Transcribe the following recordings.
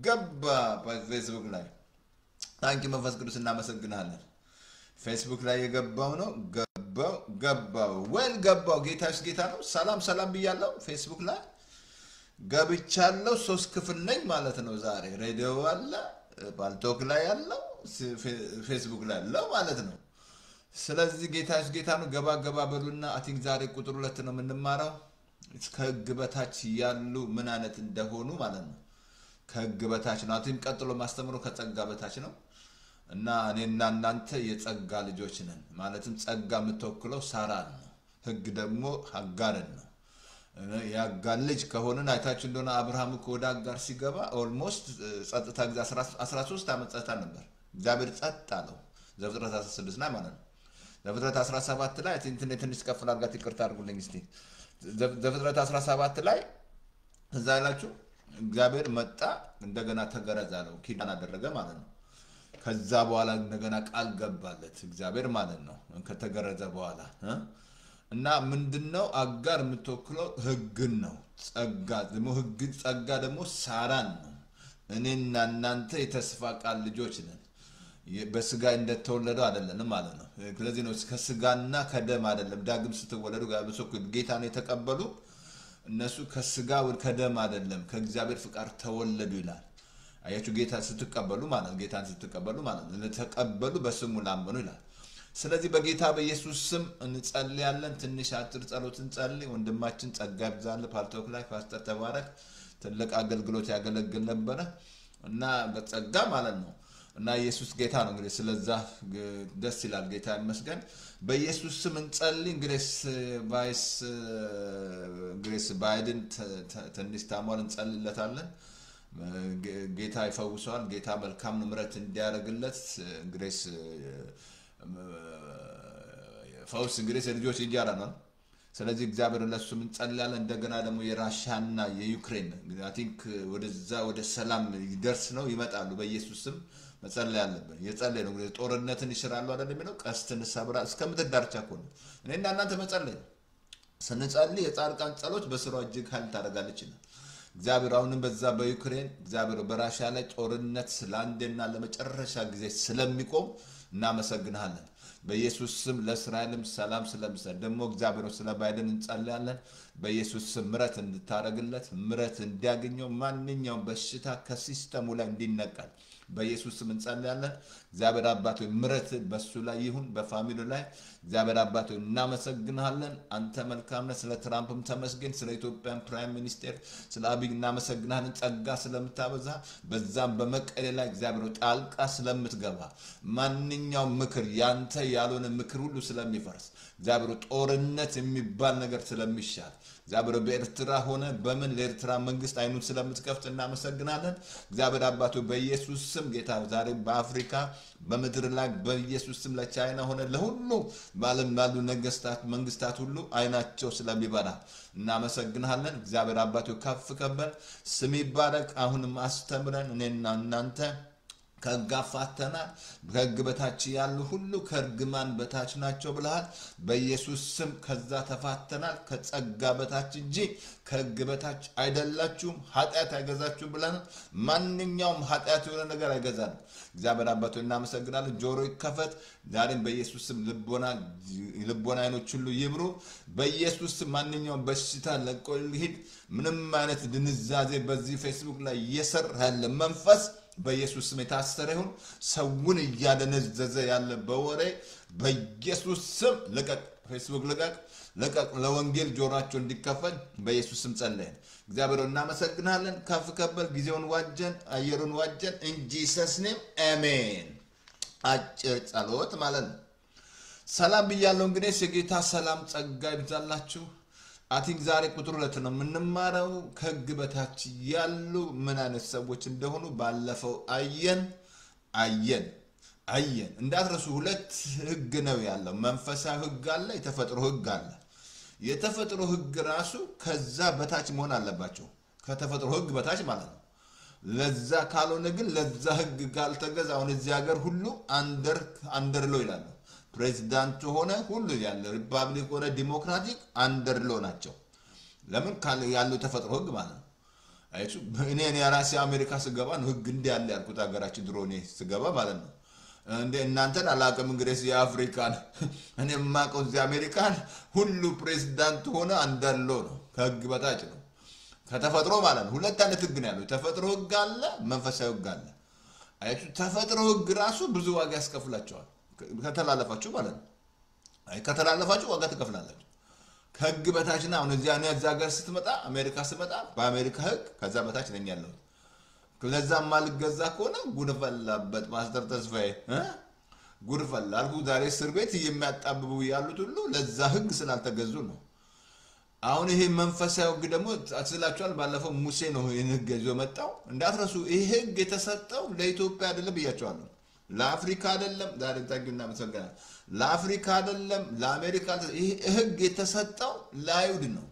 ገባ በፌስቡክ ላይ ታንኪ መንፈስ ቅዱስ እናመሰግናለን ፌስቡክ ላይ የገባው ነው ገባው ወል ገባው ጌታስ ጌታ ነው ሰላም ብያለሁ ፌስቡክ ላይ ገብቻለሁ 3 ክፍል ነኝ ማለት ነው ዛሬ ሬዲዮ አለ ባልቶክ ላይ ያለው ፌስቡክ ላይ ያለው ማለት ነው ስለዚህ ጌታስ ጌታ ነው ገባ በሉና አይ ቲንክ ዛሬ ቁጥር 2 ነው የምንማረው ከህግ በታች ያሉ ምን አይነት እንደሆኑ ማለት ነው ከህግ በታች ነው አቲም ቀጥሎ ማስተምረው ከጸጋ በታች ነው እና እኔና እናንተ የጸጋ ልጆች ነን ማለትም ጸጋ የምትወክለው ሳራን ነው ህግ ደግሞ አጋርን ነው ያጋር ልጅ ከሆነን አይታችሁ እንደሆነ አብርሃም ወደ አጋር ሲገባ ኦልሞስት ጸጥታ ግዛ 13 ዓመት ጸጥታ ነበር እግዚአብሔር ጸጥ አለው ዘፍጥረት 16 ላይ ማለት ነው ዘፍጥረት 17 ላይ ትንሽ ከፍል አድርጋት ይቅርታ አድርጉልኝ እስቲ ዘፍጥረት 17 ላይ እዛ ያላችሁ እግዚአብሔር መጣ እንደገና ተገረዛለው ኪዳን አደረገ ማለት ነው ከዛ በኋላ እንደገና ቃል ገባለት እግዚአብሔር ማለት ነው ከተገረዘ በኋላ እና ምንድነው አጋር የምትወክለው ህግን ነው ጸጋ ደግሞ ሳራን ነው እኔና እናንተ የተስፋ ቃል ልጆች ነን በስጋ እንደተወለደው አይደለም ማለት ነው ስለዚህ ነው ከስጋና ከደም አይደለም ዳግም ስትወለዱ ጌታ ነው የተቀበሉ እነሱ ከስጋ ወደ ከደም አይደለም ከእግዚአብሔር ፍቃድ ተወለዱ ይላል አያችሁ ጌታ ስትቀበሉ ማለት ጌታን ስትቀበሉ ማለት ለተቀበሉ በስሙ ላመኑ ይላል ስለዚህ በጌታ በኢየሱስ ስም እንጸልያለን ትንሽ አጥር ጸሎት እንጸልይ ወንድማችን ጸጋ ይብዛል ፓልቶክ ላይ ፓስተር ተባረክ ትልቅ አገልግሎት ያገለግል ነበር እና በጸጋ ማለት ነው እና ኢየሱስ ጌታ ነው እንግዲህ ስለዛ ደስ ይላል ጌታ ይመስገን በኢየሱስ ስም እንጸልይ ግሬስ ባይደን ትንሽ ታሟል እንጸልይለታለን ጌታ ይፈውሰዋል ጌታ መልካም ምሕረት እንዲያደርግለት ግሬስ ፈውስ ግሬስ ልጆች ይያራ ነው ስለዚህ እግዚአብሔር ለሱ ምን ጸልያለን እንደገና ደግሞ የራሻና የዩክሬን አይ ቲንክ ወደ ሰላም ይደርስ ነው ይመጣሉ በኢየሱስ ስም መጸለይ አለብን የጸለይ ነው ጦርነትን ይሽራሉ አይደል የሚለው ቀስትን ሰብራ እስከምትዳርቻ ኮን እኔና እናንተ መጸለይ ስንጸልይ የጻድቃን ጸሎት በስራው እጅግ ኃይል ታደርጋለች እግዚአብሔር አሁንም በዛ በዩክሬን እግዚአብሔር በራሻ ላይ ጦርነት ስላንደና ለመጨረሻ ጊዜ ስለሚቆም እናመሰግናለን በኢየሱስ ስም ለእስራኤልም ሰላም ስለምሰጥ ደግሞ እግዚአብሔር ስለ ባይደን እንጸልያለን በኢየሱስ ስም ምሕረት እንድታረግለት ምሕረት እንዲያገኘው ማንኛውም በሽታ ከሲስተሙ ላይ እንዲነቀል በኢየሱስ ስም እንጸልያለን እግዚአብሔር አባቶ ምሕረት በሱ ላይ ይሁን በፋሚሊ ላይ እግዚአብሔር አባቶ እናመሰግናለን አንተ መልካም ነህ ስለ ትራምፕም ተመስገን ስለ ኢትዮጵያን ፕራይም ሚኒስተር ስለ አብይ እናመሰግናለን ጸጋ ስለምታበዛ በዛም በመቀሌ ላይ እግዚአብሔር ጣልቃ ስለምትገባ ማንኛውም ምክር ያንተ ያልሆነ ምክር ሁሉ ስለሚፈርስ እግዚአብሔር ጦርነት የሚባል ነገር ስለሚሻል እግዚአብሔር በኤርትራ ሆነ በመን ለኤርትራ መንግስት አይኑን ስለምትከፍት እናመሰግናለን እግዚአብሔር አባቶ በኢየሱስ ስም ጌታ ዛሬ በአፍሪካ በመድር ላይ በኢየሱስ ስም ለቻይና ሆነ ለሁሉ ባለም ባሉ ነገስታት መንግስታት ሁሉ አይናቸው ስለሚበራ እናመሰግናለን እግዚአብሔር አባቶ ከፍ ከበል ስም ይባረክ አሁንም አስተምረን እኔና እናንተ ከጋፋተና ከግበታች ያሉ ሁሉ ከርግማን በታች ናቸው ብለሃል በኢየሱስ ስም ከዛ ተፋተናል ከጸጋ በታች እንጂ ከግበታች አይደላችሁም ኃጢአት አይገዛችሁም ብለን ማንኛውም ኃጢአት የሆነ ነገር አይገዛን እግዚአብሔር አባቶ እናመሰግናለን ጆሮ ይከፈት ዛሬም በኢየሱስ ስም ልቦና አይኖች ሁሉ ይብሩ በኢየሱስ ስም ማንኛውም በሽታ ለቆ ይሂድ ምንም አይነት ድንዛዜ በዚህ ፌስቡክ ላይ እየሰራ ያለ መንፈስ በኢየሱስ ስም የታሰረ ይሁን ሰውን ያደነዘዘ ያለ በወሬ በኢየሱስ ስም ለቀቅ ፌስቡክ ለቀቅ ለወንጌል ጆሮአቸው እንዲከፈል በኢየሱስ ስም ጸልየን እግዚአብሔር እናመሰግናለን ከፍ ከበል ጊዜውን ዋጀን አየሩን ዋጀን in Jesus name amen አጭር ጸሎት ማለት ነው ሰላም ብያለሁ እንግዲህ የጌታ ሰላም ጸጋ ይብዛላችሁ አቲንክ ዛሬ ቁጥር 2 ነው ምንማረው ከህግ በታች ያሉ ምን አይነት ሰዎች እንደሆኑ ባለፈው አየን እንዳትረሱ ሁለት ህግ ነው ያለው መንፈሳዊ ህግ አለ የተፈጥሮ ህግ አለ የተፈጥሮ ህግ ራሱ ከዛ በታች መሆን አለባቸው ከተፈጥሮ ህግ በታች ማለት ነው ለዛ ካልሆነ ግን ለዛ ህግ ካልተገዛ አሁን እዚህ ሀገር ሁሉ አንደር ሎ ይላል ፕሬዝዳንት ሆነ ሁሉ ያለ ሪፐብሊክ ሆነ ዲሞክራቲክ አንደር ሎ ናቸው ለምን ካለ ያለው ተፈጥሮ ህግ ማለት ነው አይቹ እኔ ራሴ አሜሪካ ስገባ ነው ህግ እንዲህ ያለ ያልኩት ሀገራችን ድሮ እኔ ስገባ ማለት ነው እንደ እናንተን አላውቅም እንግዲህ የአፍሪካን እኔ የማውቀው እዚህ አሜሪካን ሁሉ ፕሬዝዳንት ሆነ አንዳለው ነው ከህግ በታች ነው ከተፈጥሮ ማለት ነው ሁለት አይነት ህግ ነው ያለው ተፈጥሮ ህግ አለ መንፈሳዊ ህግ አለ አይቹ ተፈጥሮ ህግ ራሱ ብዙ ዋጋ ያስከፍላቸዋል ከተላለፋችሁ ማለት ነው አይ ከተላለፋችሁ ዋጋ ትከፍላላችሁ ከህግ በታችና አሁን እዚያ ነው እዛ ሀገር ስትመጣ አሜሪካ ስትመጣ በአሜሪካ ህግ ከዛ በታች ነኝ ያለው ለዛም ማልገዛ ከሆነ ጉድፈላበት ማስተር ተስፋዬ ጉድፈላ አልኩ ዛሬ እስር ቤት የሚያጣብቡ ያሉት ሁሉ ለዛ ህግ ስላልተገዙ ነው አሁን ይሄ መንፈሳዊ ህግ ደግሞ አስላችኋል ባለፈው ሙሴ ነው ይሄን ህግ ይዞ መጣው እንዳትረሱ ይሄ ህግ የተሰጠው ለኢትዮጵያ አይደለም ብያቸዋለሁ ለአፍሪካ አይደለም ዛሬ ታግና መሰገና ለአፍሪካ አይደለም ለአሜሪካ ይሄ ህግ የተሰጠው ለአይሁድ ነው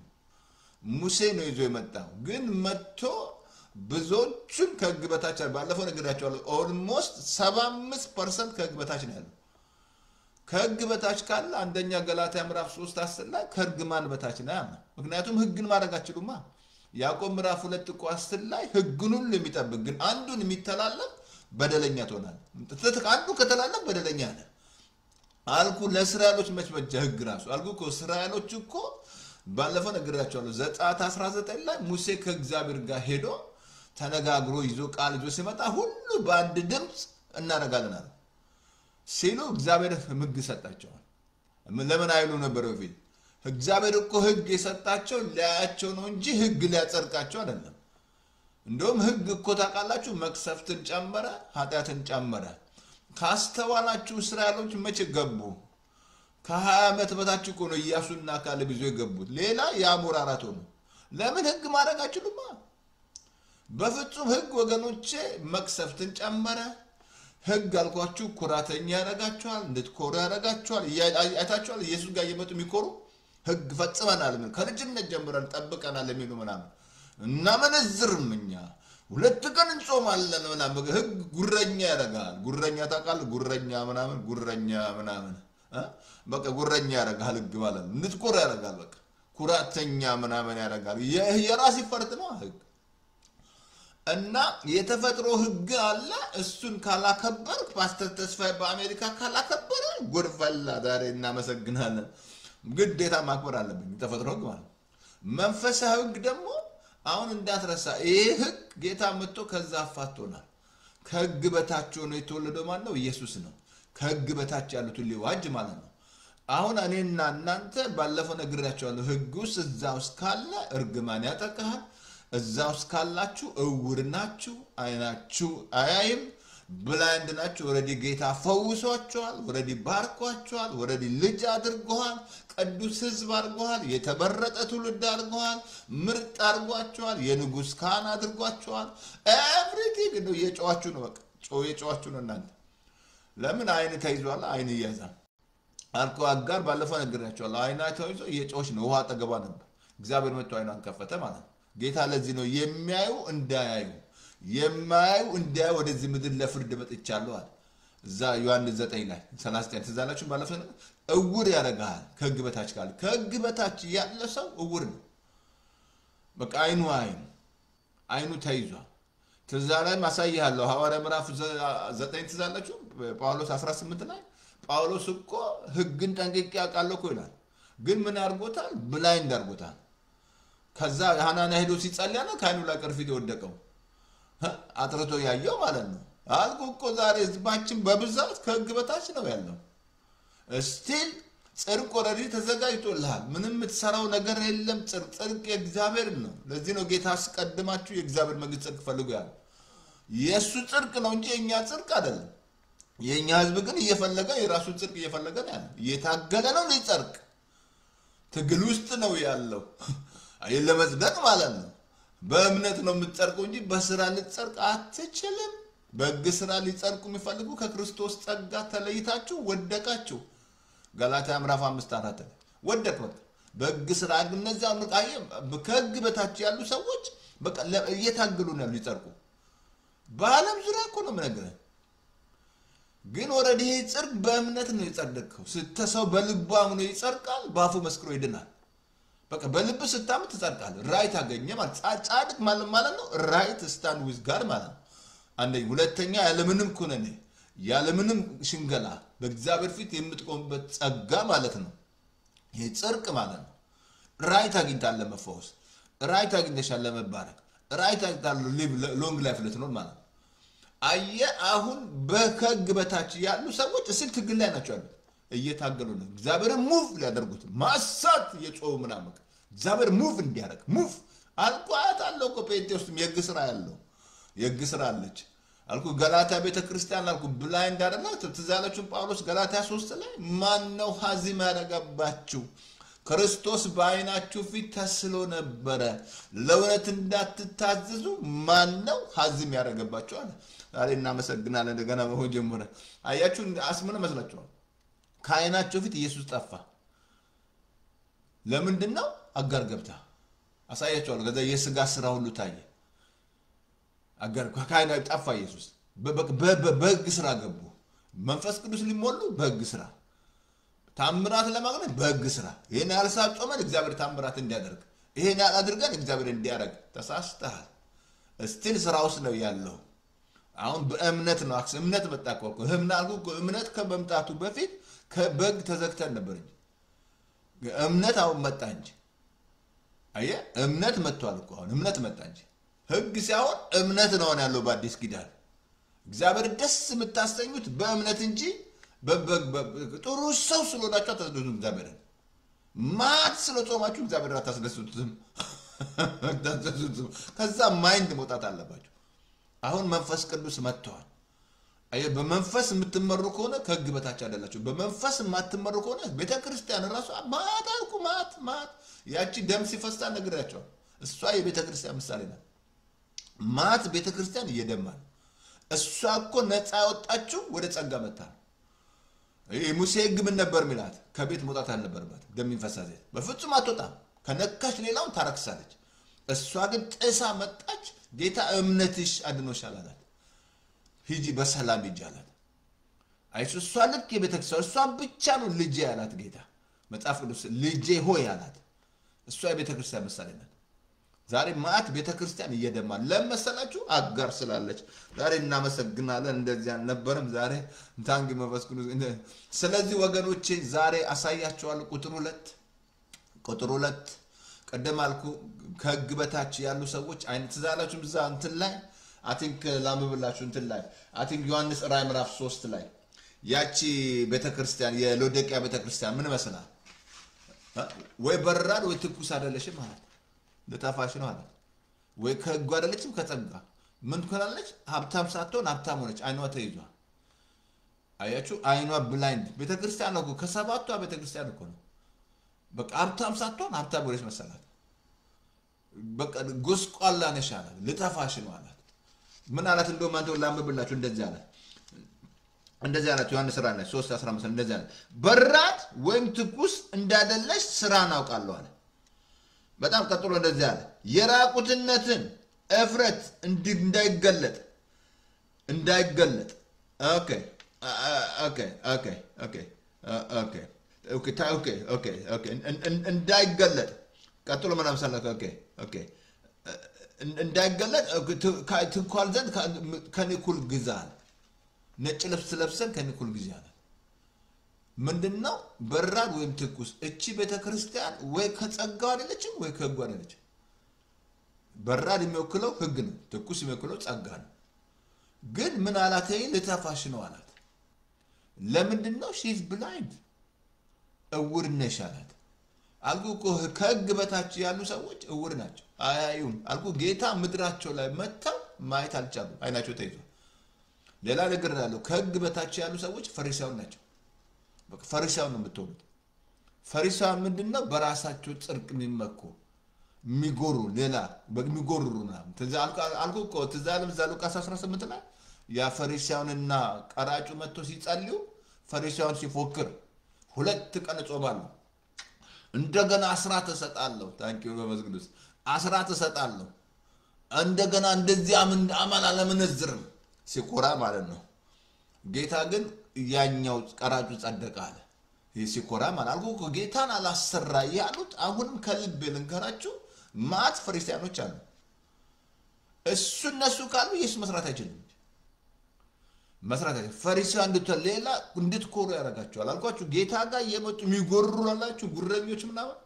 ሙሴ ነው ይዞ የመጣው ግን መጥቶ ብዙዎችን ከህግ በታች ባለፈው ነግራቸዋለሁ ኦልሞስት 75% ከህግ በታች ነው ያለው ከህግ በታች ካለ አንደኛ ገላትያ ምዕራፍ 3:10 ላይ ከርግማን በታች ነው ያለው ምክንያቱም ህግን ማድረግ አትችሉማ ያዕቆብ ምዕራፍ 2:10 ላይ ህግን ሁሉ የሚጠብቅ ግን አንዱን የሚተላለፍ በደለኛ ትሆናለህ አንዱ ከተላለፈ በደለኛ ነህ አልኩ ለእስራኤሎች መች ህግ ራሱ አልኩ እኮ እስራኤሎች እኮ ባለፈው ነግራቸዋለሁ ዘጸአት 19 ላይ ሙሴ ከእግዚአብሔር ጋር ሄዶ ተነጋግሮ ይዞ ቃል ይዞ ሲመጣ ሁሉ በአንድ ድምጽ እናረጋለን አለ ሲሉ እግዚአብሔር ህግ ሰጣቸው ለምን አይሉ ነበር በፊት እግዚአብሔር እኮ ህግ የሰጣቸው ሊያያቸው ነው እንጂ ህግ ሊያጸድቃቸው አይደለም እንደውም ህግ እኮ ታውቃላችሁ መክሰፍትን ጨመረ ኃጢአትን ጨመረ ካስተዋላችሁ እስራኤሎች መቼ ገቡ ከ20 ዓመት በታች እኮ ነው ኢያሱና ካሌብ ይዞ የገቡት ሌላ ያሞራራት ሆነ ለምን ህግ ማድረግ አይችሉማ በፍጹም ህግ ወገኖቼ መክሰፍትን ጨመረ ህግ አልኳችሁ ኩራተኛ ያረጋችኋል እንድትኮሩ ያረጋችኋል አይታችኋል ኢየሱስ ጋር እየመጡ የሚኮሩ ህግ ፈጽመናል ምን ከልጅነት ጀምረን ጠብቀናል የሚሉ ምናምን እና መንዝርም እኛ ሁለት ቀን እንጾማለን ምናምን ህግ ጉረኛ ያረጋል ጉረኛ ታውቃል ጉረኛ ምናምን በቃ ጉረኛ ያረጋል ህግ ማለት ነው እንድትኮሩ ያረጋል በቃ ኩራተኛ ምናምን ያረጋል የራስ ይፈርጥ ነው ህግ እና የተፈጥሮ ህግ አለ እሱን ካላከበር ፓስተር ተስፋዬ በአሜሪካ ካላከበር ጉድፈላ ዛሬ እናመሰግናለን ግዴታ ማክበር አለብኝ የተፈጥሮ ህግ ማለት መንፈሳዊ ህግ ደግሞ አሁን እንዳትረሳ ይሄ ህግ ጌታ መጥቶ ከዛ አፋቶናል ከህግ በታች ሆኖ የተወለደው ማን ነው ኢየሱስ ነው ከህግ በታች ያሉት ሊዋጅ ማለት ነው አሁን እኔና እናንተ ባለፈው ነግራችኋለሁ ህግ ውስጥ እዛው ካለ እርግማን ያጠቃሃል እዛው ካላችሁ እውር ናችሁ አይናችሁ አያይም ብላይንድ ናችሁ ኦሬዲ ጌታ ፈውሷችኋል ኦሬዲ ባርኳችኋል ኦሬዲ ልጅ አድርጓል ቅዱስ ህዝብ አድርጓል የተበረጠ ትውልድ አድርጓል ምርጥ አድርጓችኋል የንጉስ ካህን አድርጓችኋል ኤቭሪቲንግ ነው የጨዋችሁ ነው በቃ የጨዋችሁ ነው እናንተ ለምን አይን ተይዟል አይን ይያዛል አልኩ አጋር ባለፈው ነግራችኋለሁ አይና ተይዞ የጨዋች ነው ውሃ አጠገባ ነበር እግዚአብሔር መጥቶ አይኗን ከፈተ ማለት ነው ጌታ ለዚህ ነው የሚያዩ እንዳያዩ የማያዩ እንዳያዩ ወደዚህ ምድር ለፍርድ መጥቻለሁ አለ እዛ ዮሐንስ 9 ላይ 39 ተዛላችሁ ባለፈው እውር ያረጋል ከህግ በታች ካለ ከህግ በታች ያለ ሰው እውር ነው በቃ አይኑ ተይዟል ተዛላይ ማሳያለሁ ሐዋርያ ምዕራፍ 9 ተዛላችሁ ጳውሎስ 18 ላይ ጳውሎስ እኮ ህግን ጠንቅቄ ያውቃለሁ እኮ ይላል ግን ምን አድርጎታል ብላይንድ አድርጎታል ከዛ ሐናንያ ሄዶ ሲጸልያና ካይኑ ላይ ቅርፊት ወደቀው አጥርቶ ያየው ማለት ነው አልኩ እኮ ዛሬ ህዝባችን በብዛት ከህግ በታች ነው ያለው ስቲል ጽድቅ ወረዲ ተዘጋጅቶልሃል ምንም የምትሰራው ነገር የለም ጽድቅ የእግዚአብሔር ነው ለዚህ ነው ጌታ አስቀድማችሁ የእግዚአብሔር መንግስት ጽድቅ ፈልጉ ያለው የሱ ጽድቅ ነው እንጂ የኛ ጽድቅ አይደለም የኛ ህዝብ ግን እየፈለገ የራሱ ጽድቅ እየፈለገ ነው ያለው እየታገለ ነው ሊጸድቅ ትግል ውስጥ ነው ያለው ለመጽደቅ ማለት ነው በእምነት ነው የምትጸድቀው እንጂ በስራ ልትጸድቅ አትችልም በሕግ ስራ ሊጸድቁ የሚፈልጉ ከክርስቶስ ጸጋ ተለይታችሁ ወደቃችሁ ገላትያ ምዕራፍ 5:4 ወደቁ በሕግ ስራ ግን እነዚያ ከሕግ በታች ያሉ ሰዎች በቃ እየታገሉ ነው ሊጸድቁ በዓለም ዙሪያ እኮ ነው የምነግርህ ግን ኦሬዲ ጽድቅ በእምነት ነው የጸደቀው ስተሰው በልቡ አምኖ ይጸድቃል ባፉ መስክሮ ይድናል በቃ በልብ ስታምን ትጸድቃለህ ራይት አገኘ ማለት ጻድቅ ማለት ነው ራይት ስታንድ ዊዝ ጋድ ማለት ነው አንደኛ ሁለተኛ ያለምንም ኩነኔ ያለምንም ሽንገላ በእግዚአብሔር ፊት የምትቆምበት ጸጋ ማለት ነው ይሄ ጽድቅ ማለት ነው ራይት አግኝታል ለመፈወስ ራይት አግኝተሻል ለመባረክ ራይት አግኝታል ሎንግ ላይፍ ልትኖር ማለት ነው አየ አሁን በከግ በታች ያሉ ሰዎች እስል ትግል ላይ ናቸው ያሉት እየታገሉ ነው እግዚአብሔርን ሙቭ ሊያደርጉት ማሳት የጾሙ ምናምን እግዚአብሔር ሙቭ እንዲያደርግ ሙቭ አልቋት አለው እኮ ጴንጤዎስም የግ ስራ ያለው የግ ስራ አለች አልኩ ገላትያ ቤተክርስቲያን አልኩ ብላይንድ አይደለም ትዛላችሁ ጳውሎስ ገላትያ 3 ላይ ማን ነው ሐዚም ያደረጋባችሁ ክርስቶስ በአይናችሁ ፊት ተስሎ ነበር ለእውነት እንዳትታዘዙ ማን ነው ሐዚም ያደረጋባችሁ አለ ዛሬ እናመሰግናለን እንደገና ነው ጀምረ አያችሁ አስመነ መስላችሁ ከአይናቸው ፊት ኢየሱስ ጠፋ ለምንድነው አጋር ገብታ አሳያቸዋለሁ ከዛ የሥጋ ስራ ሁሉ ታየ አጋር ከአይና ጠፋ ኢየሱስ በሕግ ስራ ገቡ መንፈስ ቅዱስ ሊሞሉ በሕግ ስራ ታምራት ለማግኘት በሕግ ስራ ይሄን ያልሳብ ጾመን እግዚአብሔር ታምራት እንዲያደርግ ይሄን ያላድርገን እግዚአብሔር እንዲያደርግ ተሳስተሃል ስቲል ስራውስ ነው ያለው አሁን በእምነት ነው እምነት መጣቀው እምነት ከመምጣቱ በፊት ከበግ ተዘግተን ነበር እንጂ እምነት አሁን መጣ እንጂ አየ እምነት መጥቷል እኮ አሁን እምነት መጣ እንጂ ሕግ ሲያወር እምነት ነው ያለው በአዲስ ኪዳን እግዚአብሔር ደስ የምታሰኙት በእምነት እንጂ ጥሩ ሰው ስለሆናችሁ አታስደስቱም እግዚአብሔርን ማት ስለጾማችሁ እግዚአብሔርን አታስደስቱትም ከዛ ማይንድ መውጣት አለባችሁ አሁን መንፈስ ቅዱስ መጥቷል አየ በመንፈስ የምትመሩ ከሆነ ከሕግ በታች አይደላችሁ በመንፈስ የማትመሩ ከሆነ ቤተክርስቲያን ራሱ ማታልኩ ማት ያቺ ደም ሲፈሳ ነግራቸው እሷ የቤተክርስቲያን ምሳሌ ናት ማት ቤተክርስቲያን እየደማል እሷ እኮ ነፃ ያወጣችሁ ወደ ጸጋ መጣ ሙሴ ሕግ ምን ነበር ሚላት ከቤት መውጣት አልነበረባት ደም ይፈሳል በፍጹም አትወጣም ከነካሽ ሌላውን ታረክሳለች እሷ ግን ጥሳ መጣች ጌታ እምነትሽ አድኖሻል አላት ሂጂ በሰላም ይጃላት አይሱ እሷ ልክ የቤተክርስቲያን እሷ ብቻ ነው ልጄ ያላት ጌታ መጽሐፍ ቅዱስ ልጄ ሆይ ያላት እሷ የቤተክርስቲያን ምሳሌ ናት ዛሬ ማት ቤተክርስቲያን እየደማል ለምሳላችሁ አጋር ስላለች ዛሬ እናመሰግናለን እንደዚህ አልነበረም ዛሬ ታንግ መፈስኩ ስለዚህ ወገኖቼ ዛሬ አሳያቸዋለሁ ቁጥር 2 ቀደም አልኩ ከሕግ በታች ያሉ ሰዎች አይነት ትዛላችሁ ብዛ እንትን ላይ አይ ቲንክ ላምብላችሁ እንትን ላይ አይ ቲንክ ዮሐንስ ራዕይ ምዕራፍ 3 ላይ ያቺ ቤተክርስቲያን የሎዶቅያ ቤተክርስቲያን ምን መስላል ወይ በራድ ወይ ትኩስ አይደለሽም ማለት ለታፋሽ ነው አለ ወይ ከሕግ አይደለችም ከጸጋ ምን ትሆናለች ሀብታም ሳትሆን ሀብታም ሆነች አይኗ ተይዟል አያችሁ አይኗ ብላይንድ ቤተክርስቲያን ነው ከሰባቷ ቤተክርስቲያን እኮ ነው በቃ ሀብታም ሳትሆን ሀብታም ሆነች መሰላት በቃ ጎስቋላ ነሽ አለ ለታፋሽ ነው አለ ምን አላት እንደው ማንተው ላምብላችሁ እንደዚህ አላት ዮሐንስ ራዕይ 3:15 እንደዚህ አለ በራድ ወይም ትኩስ እንዳደለሽ ስራን አውቃለሁ አለ በጣም ቀጥሎ እንደዚህ አለ የራቁትነትን እፍረት እንዳይገለጥ እንዳይገለጥ ቀጥሎ ምን አምሳለከ እንዳይገለጥ ትኳል ዘንድ ከኒኩል ግዛል ነጭ ልብስ ለብሰን ከኒኩል ግዛል ምንድነው በራድ ወይም ትኩስ እቺ ቤተክርስቲያን ወይ ከጸጋው አይደለችም ወይ ከሕግ አይደለችም በራድ የሚወክለው ሕግ ነው ትኩስ የሚወክለው ጸጋ ነው ግን ምን አላት ለታፋሽ ነው አላት ለምንድነው ሺዝ ብላይንድ እውር ነሽ አላት አልኩ እኮ ከሕግ በታች ያሉ ሰዎች እውር ናቸው አያዩም አልኩ ጌታ ምድራቸው ላይ መጣው ማየት አልቻሉ አይናቸው ተይዟል ሌላ ነገር ያለው ከሕግ በታች ያሉ ሰዎች ፈሪሳውያን ናቸው በቃ ፈሪሳውያን ነው የምትሆኑት ፈሪሳውያን ምንድነው በራሳቸው ጽድቅ የሚመኩ የሚጎሩ ሌላ በሚጎሩና አልኩ እኮ ተዛለም ሉቃስ 18 ላይ ያ ፈሪሳውያንና ቀራጩ መጥቶ ሲጸልዩ ፈሪሳውያን ሲፎክር 2 ቀን ጾማሉ እንደገና አስራት ተሰጣለሁ ታንኪዩ በመዝግዱስ አስራት ተሰጣለሁ እንደገና እንደዚህ አማን አለመነዝርም ሲቆራ ማለት ነው ጌታ ግን ያኛው ቀራጩ ጸደቀ አለ ሲኮራ ማለት አልኩ ጌታን አላሰራ ያሉት አሁንም ከልብ ልንገራችሁ ማት ፈሪሳውያኖች አሉ እነሱ ካሉ ኢየሱስ መስራት አይችልም መስራት ፈሪሳውያን ሌላ እንድትኮሩ ያረጋቸዋል አልኳችሁ ጌታ ጋር የመጡ የሚጎሩላላችሁ ጉረኞች ምናምን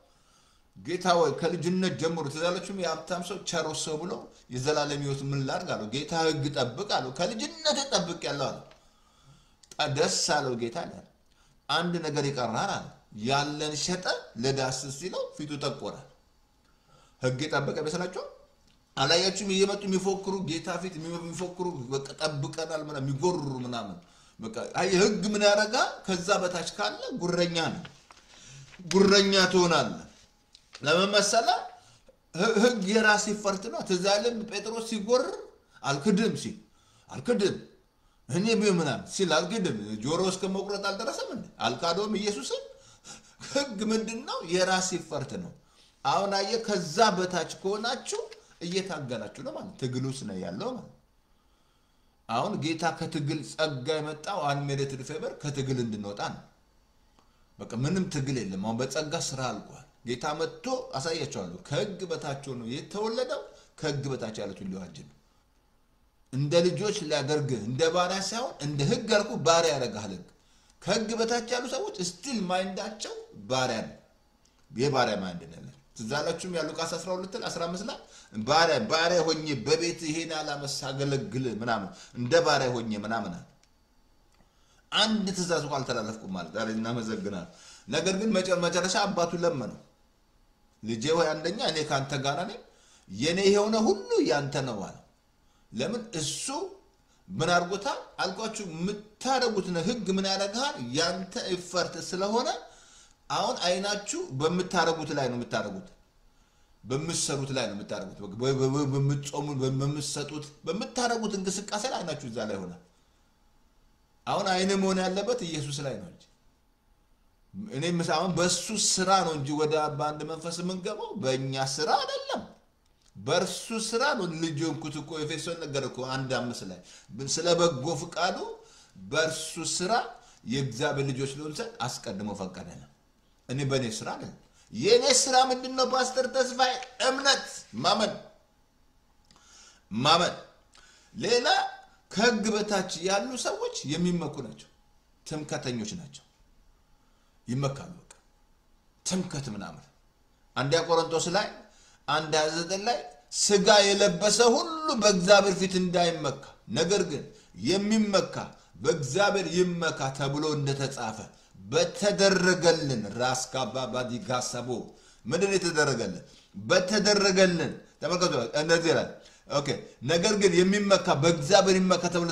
ጌታ ወይ ከልጅነት ጀምሮ ተዛላችሁም የሀብታም ሰው ቸሮ ሰው ብሎ የዘላለም ሕይወት ምን ላድርጋለሁ ጌታ ሕግ ጠብቃለሁ ከልጅነት ጠብቅ ያለው አለ ደስ አለው ጌታ አለ አንድ ነገር ይቀራል አለ ያለን ሸጠ ለዳስ ሲለው ፊቱ ጠቆረ ሕግ ጠበቀ በሰላችሁ አላያችሁም እየመጡ የሚፎክሩ ጌታ ፊት የሚፎክሩ በቃ ጠብቀናል ምናምን የሚጎሩ ምናምን በቃ አይ ሕግ ምን ያረጋ ከዛ በታች ካለ ጉረኛ ነው ጉረኛ ትሆናለህ ለመመሰላ ሕግ የራስ ይፈርት ነው ተዛለም ጴጥሮስ ሲጎር አልክድም ሲል አልክድም እኔ በምናም ሲል አልክድም ጆሮ እስከ መቁረጥ አልደረሰም እንዴ አልካዶም ኢየሱስ ሕግ ምንድነው የራስ ይፈርት ነው አሁን አየ ከዛ በታች ከሆናችሁ እየታገላችሁ ነው ማለት ትግሉስ ነው ያለው ማለት አሁን ጌታ ከትግል ጸጋ የመጣው አንሜሪትድ ፌቨር ከትግል እንድንወጣ ነው በቃ ምንም ትግል የለም አሁን በጸጋ ስራ አልቋል ጌታ መጥቶ አሳያቸዋለሁ ከሕግ በታች ነው የተወለደው ከሕግ በታች ያሉት ሊዋጅ ነው እንደ ልጆች ሊያደርግ እንደ ባሪያ ሳይሆን እንደ ሕግ አልኩ ባሪያ ያረጋል ከሕግ በታች ያሉ ሰዎች ስቲል ማይንዳቸው ባሪያ ነው የባሪያ ማይንድ ነው ትዛላችሁም ያሉ ሉቃስ 12:15 ላይ ባሪያ ሆኜ በቤት ይሄን አላመሳገለግል ምናምን እንደ ባሪያ ሆኜ ምናምን አንድ ትዛዝ እንኳን አልተላለፍኩም ማለት ዛሬ እናመዘግናል ነገር ግን መጨረሻ አባቱ ለመነው ልጄ ሆይ አንደኛ እኔ ካንተ ጋር ነኝ የኔ የሆነ ሁሉ ያንተ ነው አለ ለምን እሱ ምን አርጎታል አልኳችሁ ምታረጉት ነው ሕግ ምን ያረጋል ያንተ ይፈርት ስለሆነ አሁን አይናችሁ በምታረጉት ላይ ነው የምታረጉት በመሰሩት ላይ ነው የምታረጉት በመጾሙ በመሰጡት በምታረጉት እንቅስቃሴ ላይ አይናችሁ እዛ ላይ ሆነ አሁን አይነ መሆን ያለበት ኢየሱስ ላይ ነው እንጂ እኔ ምሳውን በሱ ስራ ነው እንጂ ወደ ባንድ መንፈስ መንገባው በእኛ ስራ አይደለም በርሱ ስራ ነው ልጅን ኩትኮ ኤፌሶን ነገርኩ 1:5 ላይ ስለ በጎ ፍቃዱ በርሱ ስራ የእግዚአብሔር ልጆች ሊሆኑ ዘንድ አስቀድሞ ፈቀደና እኔ በኔ ስራ ነኝ የኔ ስራ ምንድነው ፓስተር ተስፋዬ እምነት ማመን ሌላ ከሕግ በታች ያሉ ሰዎች የሚመኩ ናቸው ትምከተኞች ናቸው ይመካሉ በቃ ትምከት ምናምን አንደኛ ቆሮንቶስ ላይ 1:29 ላይ ስጋ የለበሰ ሁሉ በእግዚአብሔር ፊት እንዳይመካ ነገር ግን የሚመካ በእግዚአብሔር ይመካ ተብሎ እንደተጻፈ በተደረገልን ራስ ካባባዲ ጋሳቦ ምንድነው የተደረገልን በተደረገልን ተመልከቱ እንደዚህ ላይ ኦኬ ነገር ግን የሚመካ በእግዚአብሔር ይመካ ተብሎ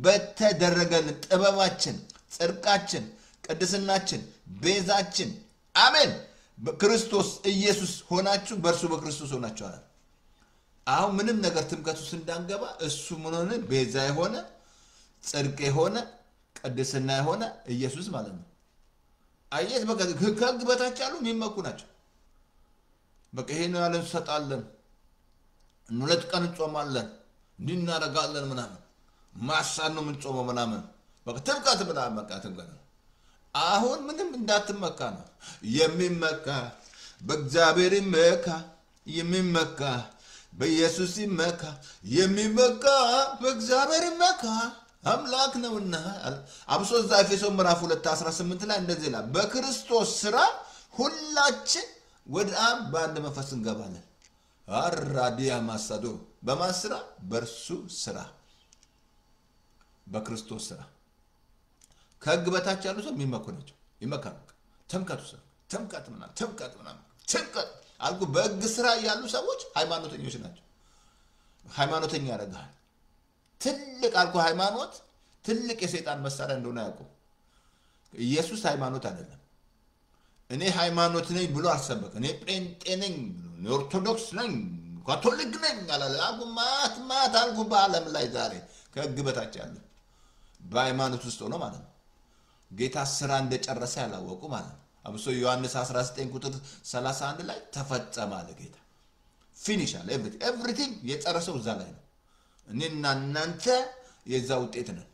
በተደረገልን ጥበባችን ጽድቃችን ቅድስናችን ቤዛችን አሜን በክርስቶስ ኢየሱስ ሆናችሁ በእርሱ በክርስቶስ ሆናችሁ አለ አሁን ምንም ነገር ትምከቱስ እንዳንገባ እሱ ምን ሆነ ቤዛ የሆነ ጽድቅ የሆነ ቅድስና የሆነ ኢየሱስ ማለት ነው አየት በቃ ከሕግ በታች ያሉ የሚመኩ ናቸው በቃ ይሄን ያለን ሰጣለን ሁለት ቀን ጾማለን እንድናረጋለን ምናምን ማሳን ነው ምን ጾመው ምናምን በቃ ትምከት ምናምን በቃ ትምከት አሁን ምንም እንዳትመካ ነው የሚመካ በእግዚአብሔር ይመካ የሚመካ በኢየሱስ ይመካ የሚመካ በእግዚአብሔር ይመካ አምላክ ነውና አብሶ እዛ ኤፌሶን ምዕራፍ 2:18 ላይ እንደዚህ ይላል በክርስቶስ ስራ ሁላችን ወደ አብ በአንድ መንፈስ እንገባለን አራዲያ ማሳዶ በማን ስራ በእርሱ ስራ በክርስቶስ ስራ ከሕግ በታች ያሉ ሰው የሚመኩ ናቸው ይመካሉ ተምከቱ ሰው ተምከት ምናምን አልኩ በሕግ ስራ ያሉ ሰዎች ሃይማኖተኞች ናቸው ሃይማኖተኛ ያረጋል ትልቅ አልኩ ሃይማኖት ትልቅ የሰይጣን መሳሪያ እንደሆነ ያውቁ ኢየሱስ ሃይማኖት አይደለም እኔ ሃይማኖት ነኝ ብሎ አልሰበከ እኔ ጴንጤ ነኝ ኦርቶዶክስ ነኝ ካቶሊክ ነኝ አላለ አልኩ ማት አልኩ በዓለም ላይ ዛሬ ከሕግ በታች ያለ በሃይማኖት ውስጥ ሆኖ ማለት ነው ጌታ ስራ እንደጨረሰ ያላወቁ ማለት ነው አብሶ ዮሐንስ 19:31 ላይ ተፈጸመ አለ ጌታ ፊኒሽ አለ ኤቭሪቲንግ የጨረሰው እዛ ላይ ነው እኔና እናንተ የዛ ውጤት ነን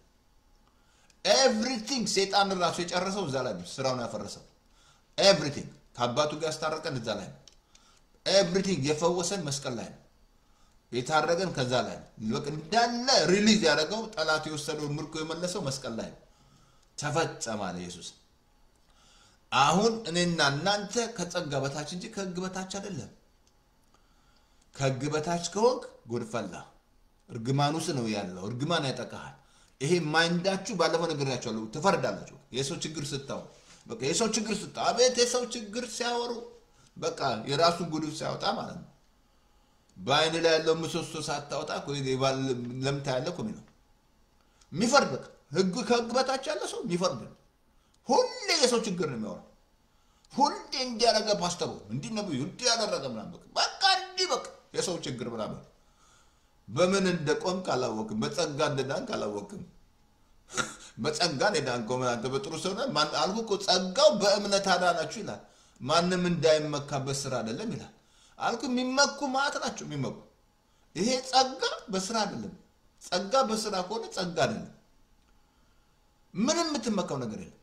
ኤቭሪቲንግ ሰይጣን ራሱ የጨረሰው እዛ ላይ ነው ስራውን ያፈረሰው ኤቭሪቲንግ ከአባቱ ጋር ያስታረቀን እዛ ላይ ነው ኤቭሪቲንግ የፈወሰን መስቀል ላይ ነው የታረገን ከዛ ላይ ነው በቃ እንዳለ ሪሊዝ ያደረገው ጠላት የወሰደው ምርኮ የመለሰው መስቀል ላይ ነው ተፈጸመ አለ ኢየሱስ አሁን እኔና እናንተ ከጸጋ በታች እንጂ ከሕግ በታች አይደለም ከሕግ በታች ከሆንክ ጎድፈላ እርግማኑስ ነው ያለው እርግማን ያጠቃሃል ይሄ ማይንዳችሁ ባለፈው ነገራችኋለሁ ተፈርዳላችሁ የሰው ችግር ስታው በቃ የሰው ችግር ስታው አቤት የሰው ችግር ሲያወሩ በቃ የራሱ ጉድ ሲያወጣ ማለት ነው ባይን ላይ ያለው ምሰሶ ሳታወጣ ቆይ ለምታ ያለ ቆም ነው የሚፈርድ በቃ ሕግ ከሕግ በታች ያለ ሰው የሚፈርድ ሁሌ የሰው ችግር ነው የሚያወራው ሁሌ እንዲያረጋ ፓስተሩ እንዲህ ነብዩ እንዲህ ያደረገ ምናምን በቃ እንዲህ በቃ የሰው ችግር ምናምን በምን እንደቆም ካላወቅም በጸጋ እንደዳን ካላወቅም በጸጋ እንደዳንከው ማለት በጥሩ ሰው ነው ማን አልኩ እኮ ጸጋው በእምነት አዳናችሁ ይላል ማንንም እንዳይመካበት ስራ አይደለም ይላል አልኩ የሚመኩ ማለት ናቸው የሚመኩ ይሄ ጸጋ በስራ አይደለም ጸጋ በስራ ከሆነ ጸጋ አይደለም ምንም የምትመካው ነገር የለም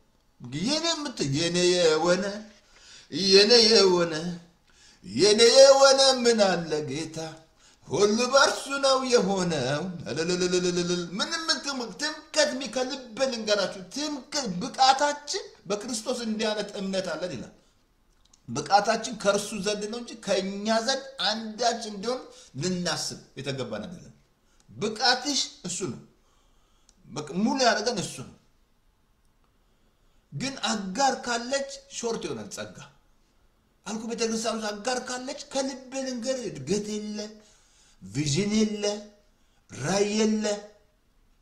የኔ የሆነ ምን አለ ጌታ ሁሉ በርሱ ነው የሆነው ምንም ትምክህት የሚከልብን እንገራችሁ ትምክህት ብቃታችን በክርስቶስ እንዲያለት እምነት አለን ይላል ብቃታችን ከእርሱ ዘንድ ነው እንጂ ከኛ ዘንድ አንዳች እንዲሆን ልናስብ የተገባን አይደለም ብቃትሽ እሱ ነው ሙሉ ያደረገን እሱ ነው ግን አጋር ካለች ሾርት ይሆናል ጸጋ አልኩ በተግሳው አጋር ካለች ከልብ ልንገር እድገት የለ ቪዥን የለ ራዕይ የለ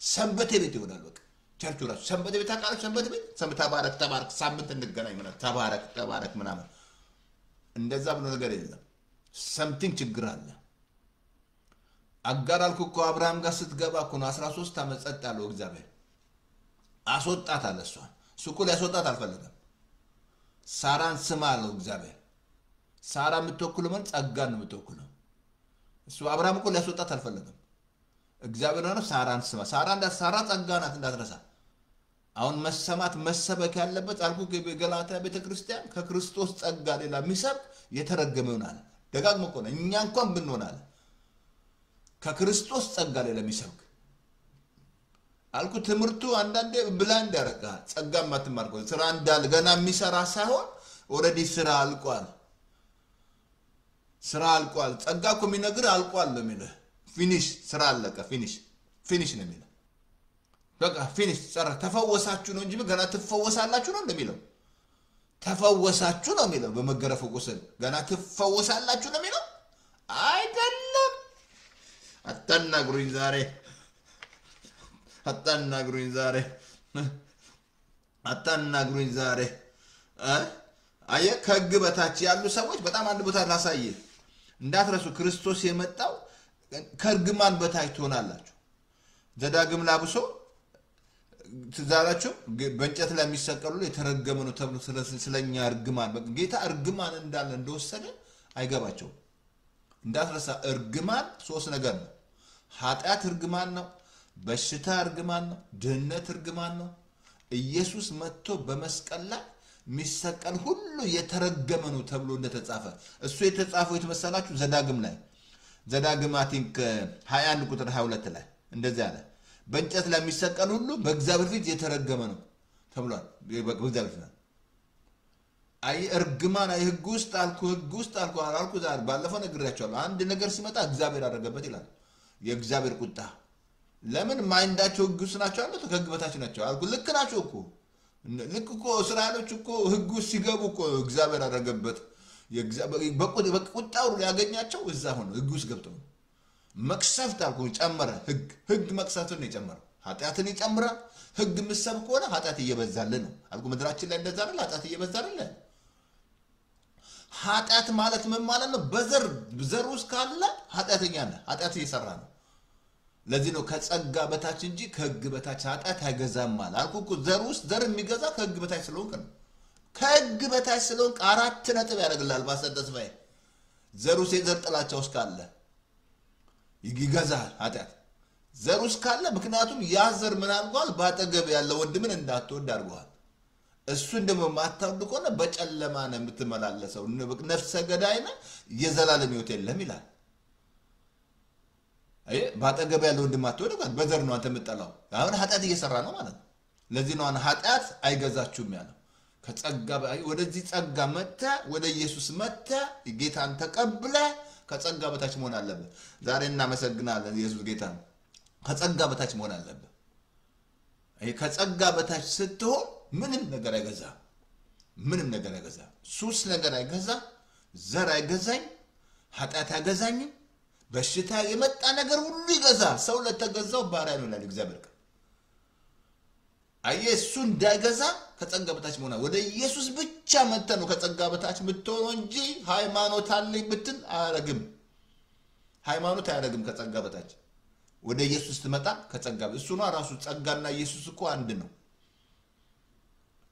ሰንበቴ ቤት ይሆናል በቃ ቸርቹ ራሱ ሰንበቴ ቤት አቃለ ሰንበቴ ቤት ተባረክ ሳምንት እንገናኝ ማለት ተባረክ ምናምን እንደዛ ብሎ ነገር የለም something ችግር አለ አጋር አልኩ እኮ አብርሃም ጋር ስትገባ እኮ ነው 13 ዓመት ጸጥ ያለው እግዚአብሔር አስወጣት አለ እሱ እኮ ሊያስወጣት አልፈለገም ሳራን ስማ አለው እግዚአብሔር ሳራ የምትወክለው ማለት ጸጋን ነው የምትወክለው እሱ አብርሃም እኮ ሊያስወጣት አልፈለገም እግዚአብሔር ነው ሳራን ስማ ሳራ ጸጋ ናት እንዳትረሳ አሁን መሰማት መሰበክ ያለበት አልኩ ገላትያ ቤተክርስቲያን ከክርስቶስ ጸጋ ሌላ ሚሰብ የተረገመ ይሆናል ደጋግሞ እኮ ነው እኛ እንኳን ብንሆናል ከክርስቶስ ጸጋ ሌላ ሚሰብክ አልኩ ትምርቱ አንዳንዴ ብላንድ ያረጋል ጸጋ ማትማርከው ስራ እንዳል ገና የሚሰራ ሳይሆን ኦሬዲ ስራ አልቋል ጸጋ እኮ የሚነግር አልቋል ነው የሚለው ፊኒሽ ስራ አለቀ ፊኒሽ ነው የሚለው በቃ ፊኒሽ ሰራ ተፈወሳችሁ ነው እንጂ ገና ትፈወሳላችሁ ነው እንደሚለው ተፈወሳችሁ ነው የሚለው በመገረፉ ቁስል ገና ትፈወሳላችሁ ነው የሚለው አይደለም አታናግሩኝ ዛሬ አየ ከሕግ በታች ያሉ ሰዎች በጣም አንድ ቦታ ላሳየ እንዳትረሱ ክርስቶስ የመጣው ከእርግማን በታች ትሆናላችሁ ዘዳግም ላብሶ ትዛላችሁ በእንጨት ላይ የሚሰቀሉ የተረገመ ነው ተብሎ ስለኛ እርግማን ጌታ እርግማን እንዳለ እንደወሰደ አይገባቸው እንዳትረሳ እርግማን ሶስት ነገር ነው ኃጢአት እርግማን ነው በሽታ እርግማን ነው ድህነት እርግማን ነው ኢየሱስ መጥቶ በመስቀል ላይ ሚሰቀል ሁሉ የተረገመ ነው ተብሎ እንደተጻፈ እሱ የተጻፈው የተመሰላችሁ ዘዳግም አቲንክ 21 ቁጥር 22 ላይ እንደዚህ አለ በእንጨት ላይ የሚሰቀል ሁሉ በእግዚአብሔር ፊት የተረገመ ነው ተብሏል በእግዚአብሔር ፊት አይ እርግማን አይ ሕግ ውስጥ አልኩ ዛሬ ባለፈው ነግሬያችኋለሁ አንድ ነገር ሲመጣ እግዚአብሔር አደረገበት ይላል የእግዚአብሔር ቁጣ ለምን ማይንዳቸው ሕግ ውስጥ ናቸው አሉት ከሕግ በታች ናቸው አልኩ ልክ ናቸው እኮ ልክ እኮ እስራኤሎች እኮ ሕግ ውስጥ ሲገቡ እኮ እግዚአብሔር አደረገበት የእግዚአብሔር በቁጣው ያገኛቸው እዛ ሆነ ሕግ ውስጥ ገብተው መቅሰፍት አልኩ ጨመረ ሕግ መቅሰፍትን ነው የጨመረው ኃጢአትን ይጨምራል ሕግ ምሰብ ከሆነ ኃጢአት እየበዛልን ነው አልኩ ምድራችን ላይ እንደዛ አይደል ኃጢአት እየበዛልን ኃጢአት ማለት ምን ማለት ነው በዘር ውስጥ ካለ ኃጢአተኛ ነህ ኃጢአት እየሰራ ነው ለዚህ ነው ከጸጋ በታች እንጂ ከሕግ በታች ኃጢአት አይገዛም ማለት አልኩ እኮ ዘር የሚገዛ ከሕግ በታች ስለሆንክ ነው ከሕግ በታች ስለሆንክ 4 ነጥብ ያደርግልሃል ባሰደስባይ ዘሩ ሲዘር ጥላቻ ውስጥ ካለ ይገዛል ኃጢአት ዘሩስ ካለ ምክንያቱም ያ ዘር ምን አድርጓል ባጠገብ ያለው ወንድምን እንዳትወድ አድርጓል እሱን ደግሞ ማታወድ ከሆነ በጨለማ ነው የምትመላለሰው ነፍሰ ገዳይ ነህ የዘላለም ሕይወት የለም ይላል አይ ባጠገብ ያለው ወንድም አትወድ በዘር ነው አንተ የምትጠላው አሁን ኃጢአት እየሰራ ነው ማለት ነው ለዚህ ነው ኃጢአት አይገዛችሁም ያለው ከጸጋ ወደዚህ ጸጋ መጣ ወደ ኢየሱስ መጣ ጌታን ተቀብለ ከጸጋ በታች መሆን አለበት ዛሬ እናመሰግናለን ኢየሱስ ጌታ ነው ከጸጋ በታች መሆን አለበት አይ ከጸጋ በታች ስትሆን ምንም ነገር አይገዛ ምንም ነገር አይገዛ ሱስ ነገር አይገዛ ዘር አይገዛኝ ኃጢአት አይገዛኝ በሽታ የመጣ ነገር ሁሉ ይገዛ ሰው ለተገዛው ባሪያ ነው ይላል እግዚአብሔር አየሱ እንዳይገዛ ከጸጋ በታች መሆን ወደ ኢየሱስ ብቻ መጥተህ ነው ከጸጋ በታች የምትሆነው እንጂ ሃይማኖት አለኝ ብትል አያረግም ሃይማኖት አያረግም ከጸጋ በታች ወደ ኢየሱስ ትመጣ ከጸጋ እሱ ነው ራሱ ጸጋና ኢየሱስ እኮ አንድ ነው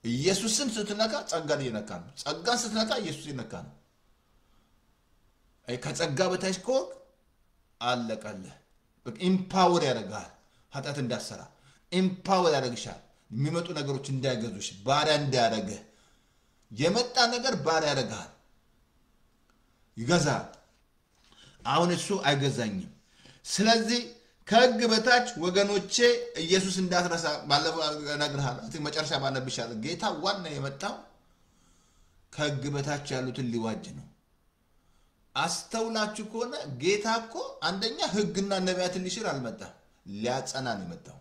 ኢየሱስን ስትነካ ጸጋን ይነካ ነው ጸጋን ስትነካ ኢየሱስ ይነካ ነው አይ ከጸጋ በታች ኮክ አለቀልህ ኢምፓወር ያደርጋል ኃጢአት እንዳሰራ ኢምፓወር ያደርግሻል የሚመጡ ነገሮች እንዳይገዙሽ ባሪያ እንዳያረገ የመጣ ነገር ባሪያ ያደርጋል ይገዛል አሁን እሱ አይገዛኝም ስለዚህ ከሕግ በታች ወገኖቼ ኢየሱስ እንዳትረሳ ባለፈው ነግሬሃለሁ መጨረሻ ባነብሻል ጌታ ዋና የመጣው ከሕግ በታች ያሉትን ሊዋጅ ነው አስተውላችሁ ከሆነ ጌታ እኮ አንደኛ ሕግና ነቢያትን ሊሽር አልመጣም ሊያጸና ነው የመጣው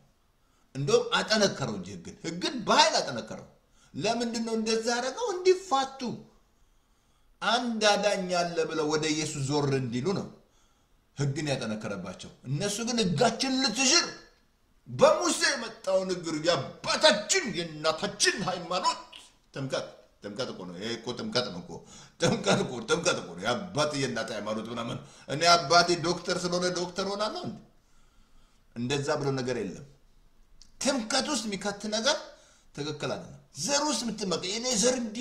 እንደውም አጠነከረው እንጂ ሕግን በኃይል አጠነከረው ለምንድን ነው እንደዛ ያደረገው እንዲፋቱ አንድ አዳኝ አለ ብለው ወደ ኢየሱስ ዞር እንዲሉ ነው ሕግን ያጠነከረባቸው እነሱ ግን ሕጋችን ልትሽር በሙሴ የመጣውን ሕግ ያባታችን የእናታችን ሃይማኖት ጥምቀት እኮ ነው ይሄ እኮ ጥምቀት ነው ያባቴ የእናት ሃይማኖት ምናምን እኔ አባቴ ዶክተር ስለሆነ ዶክተር ሆናለሁ እንደዛ ብሎ ነገር የለም ትምከት ውስጥ የሚከት ነገር ትክክል አይደለም ዘር ውስጥ ምትመቀ እኔ ዘር እንዲ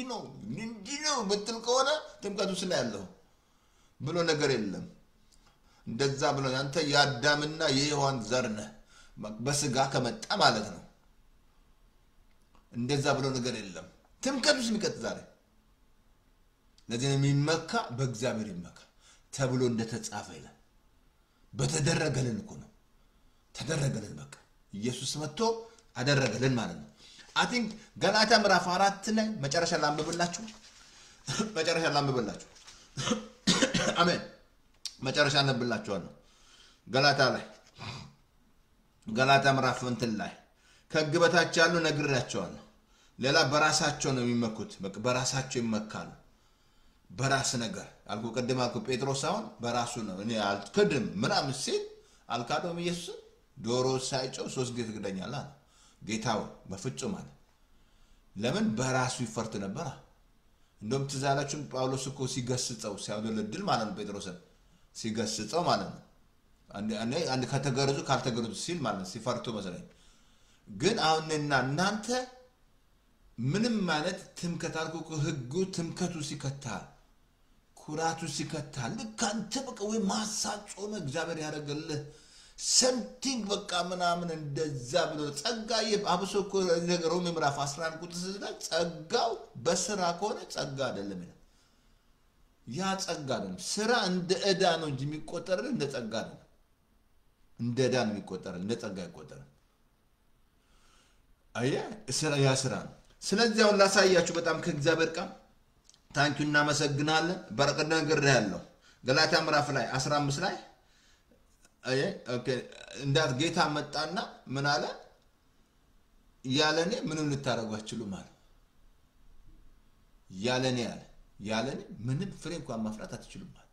ነው ብትል ከሆነ ትምከት ውስጥ ላይ ያለው ብሎ ነገር የለም እንደዛ ብሎ አንተ የአዳምና የሔዋን ዘር ነህ በስጋ ከመጣ ማለት ነው እንደዛ ብሎ ነገር የለም ትምከት ውስጥ የሚከት ዛሬ ለዚህ የሚመካ በእግዚአብሔር ይመካ ተብሎ እንደተጻፈ ይላል በተደረገልን እኮ ነው ተደረገልን በቃ ኢየሱስ መጥቶ አደረገልን ማለት ነው አይ ቲንክ ገላትያ ምዕራፍ 4 ላይ መጨረሻ ላንብብላችሁ አሜን መጨረሻ ላንብብላችኋለሁ ገላትያ ምዕራፍ 8 ላይ ከሕግ በታች ያሉ ነግሬያቸዋለሁ ሌላ በራሳቸው ነው የሚመኩት በራሳቸው ይመካሉ በራስ ነገር አልኩ ቀደም አልኩ ጴጥሮስ አሁን በራሱ ነው እኔ አልክድም ምናምን ሲል አልካዶም ኢየሱስ ዶሮ ሳይጨው 3 ጊዜ ትግደኛለህ አለ ጌታው በፍጹም አለ ለምን በራሱ ይፈርት ነበር እንደውም ትዛላችሁ ጳውሎስ እኮ ሲገስጸው ሲያወደልድል ማለት ነው ጴጥሮስን ሲገስጸው ማለት ነው አንድ ከተገረዙ ካልተገረዙ ሲል ማለት ሲፈርቱ መሰለኝ ግን አሁንና እናንተ ምንም ማለት ትምከት አልኩ ሕጉ ትምከቱ ሲከታል ኩራቱ ሲከታል ለካንተ በቃ ወይ ማሳጾም እግዚአብሔር ያደርግልህ ሰምቲንግ በቃ ምናምን እንደዛ ብሎ ጸጋዬ አብሶ እኮ ነገር ሮሜ ምዕራፍ 11 ቁጥር 6 ላይ ጸጋው በስራ ከሆነ ጸጋ አይደለም ይላል ያ ጸጋ ነው ስራ እንደ ዕዳ ነው እንጂ የሚቆጠርልህ እንደ ጸጋ ነው እንደ ዕዳ ነው የሚቆጠርልህ እንደ ጸጋ አይቆጠርም አያ ስራ ያ ስራ ነው ስለዚህ አሁን ላሳያችሁ በጣም ከእግዚአብሔር ቃል ታንኪዩ እናመሰግናለን በረከት ነገር ያለው ገላትያ ምዕራፍ ላይ 15 ላይ ኦኬ እንዳት ጌታ መጣና ምን አለ ያለኔ ምንም ልታረጋችሉ ማለት ያለኔ ምንም ፍሬ እንኳን ማፍራት አትችሉም ማለት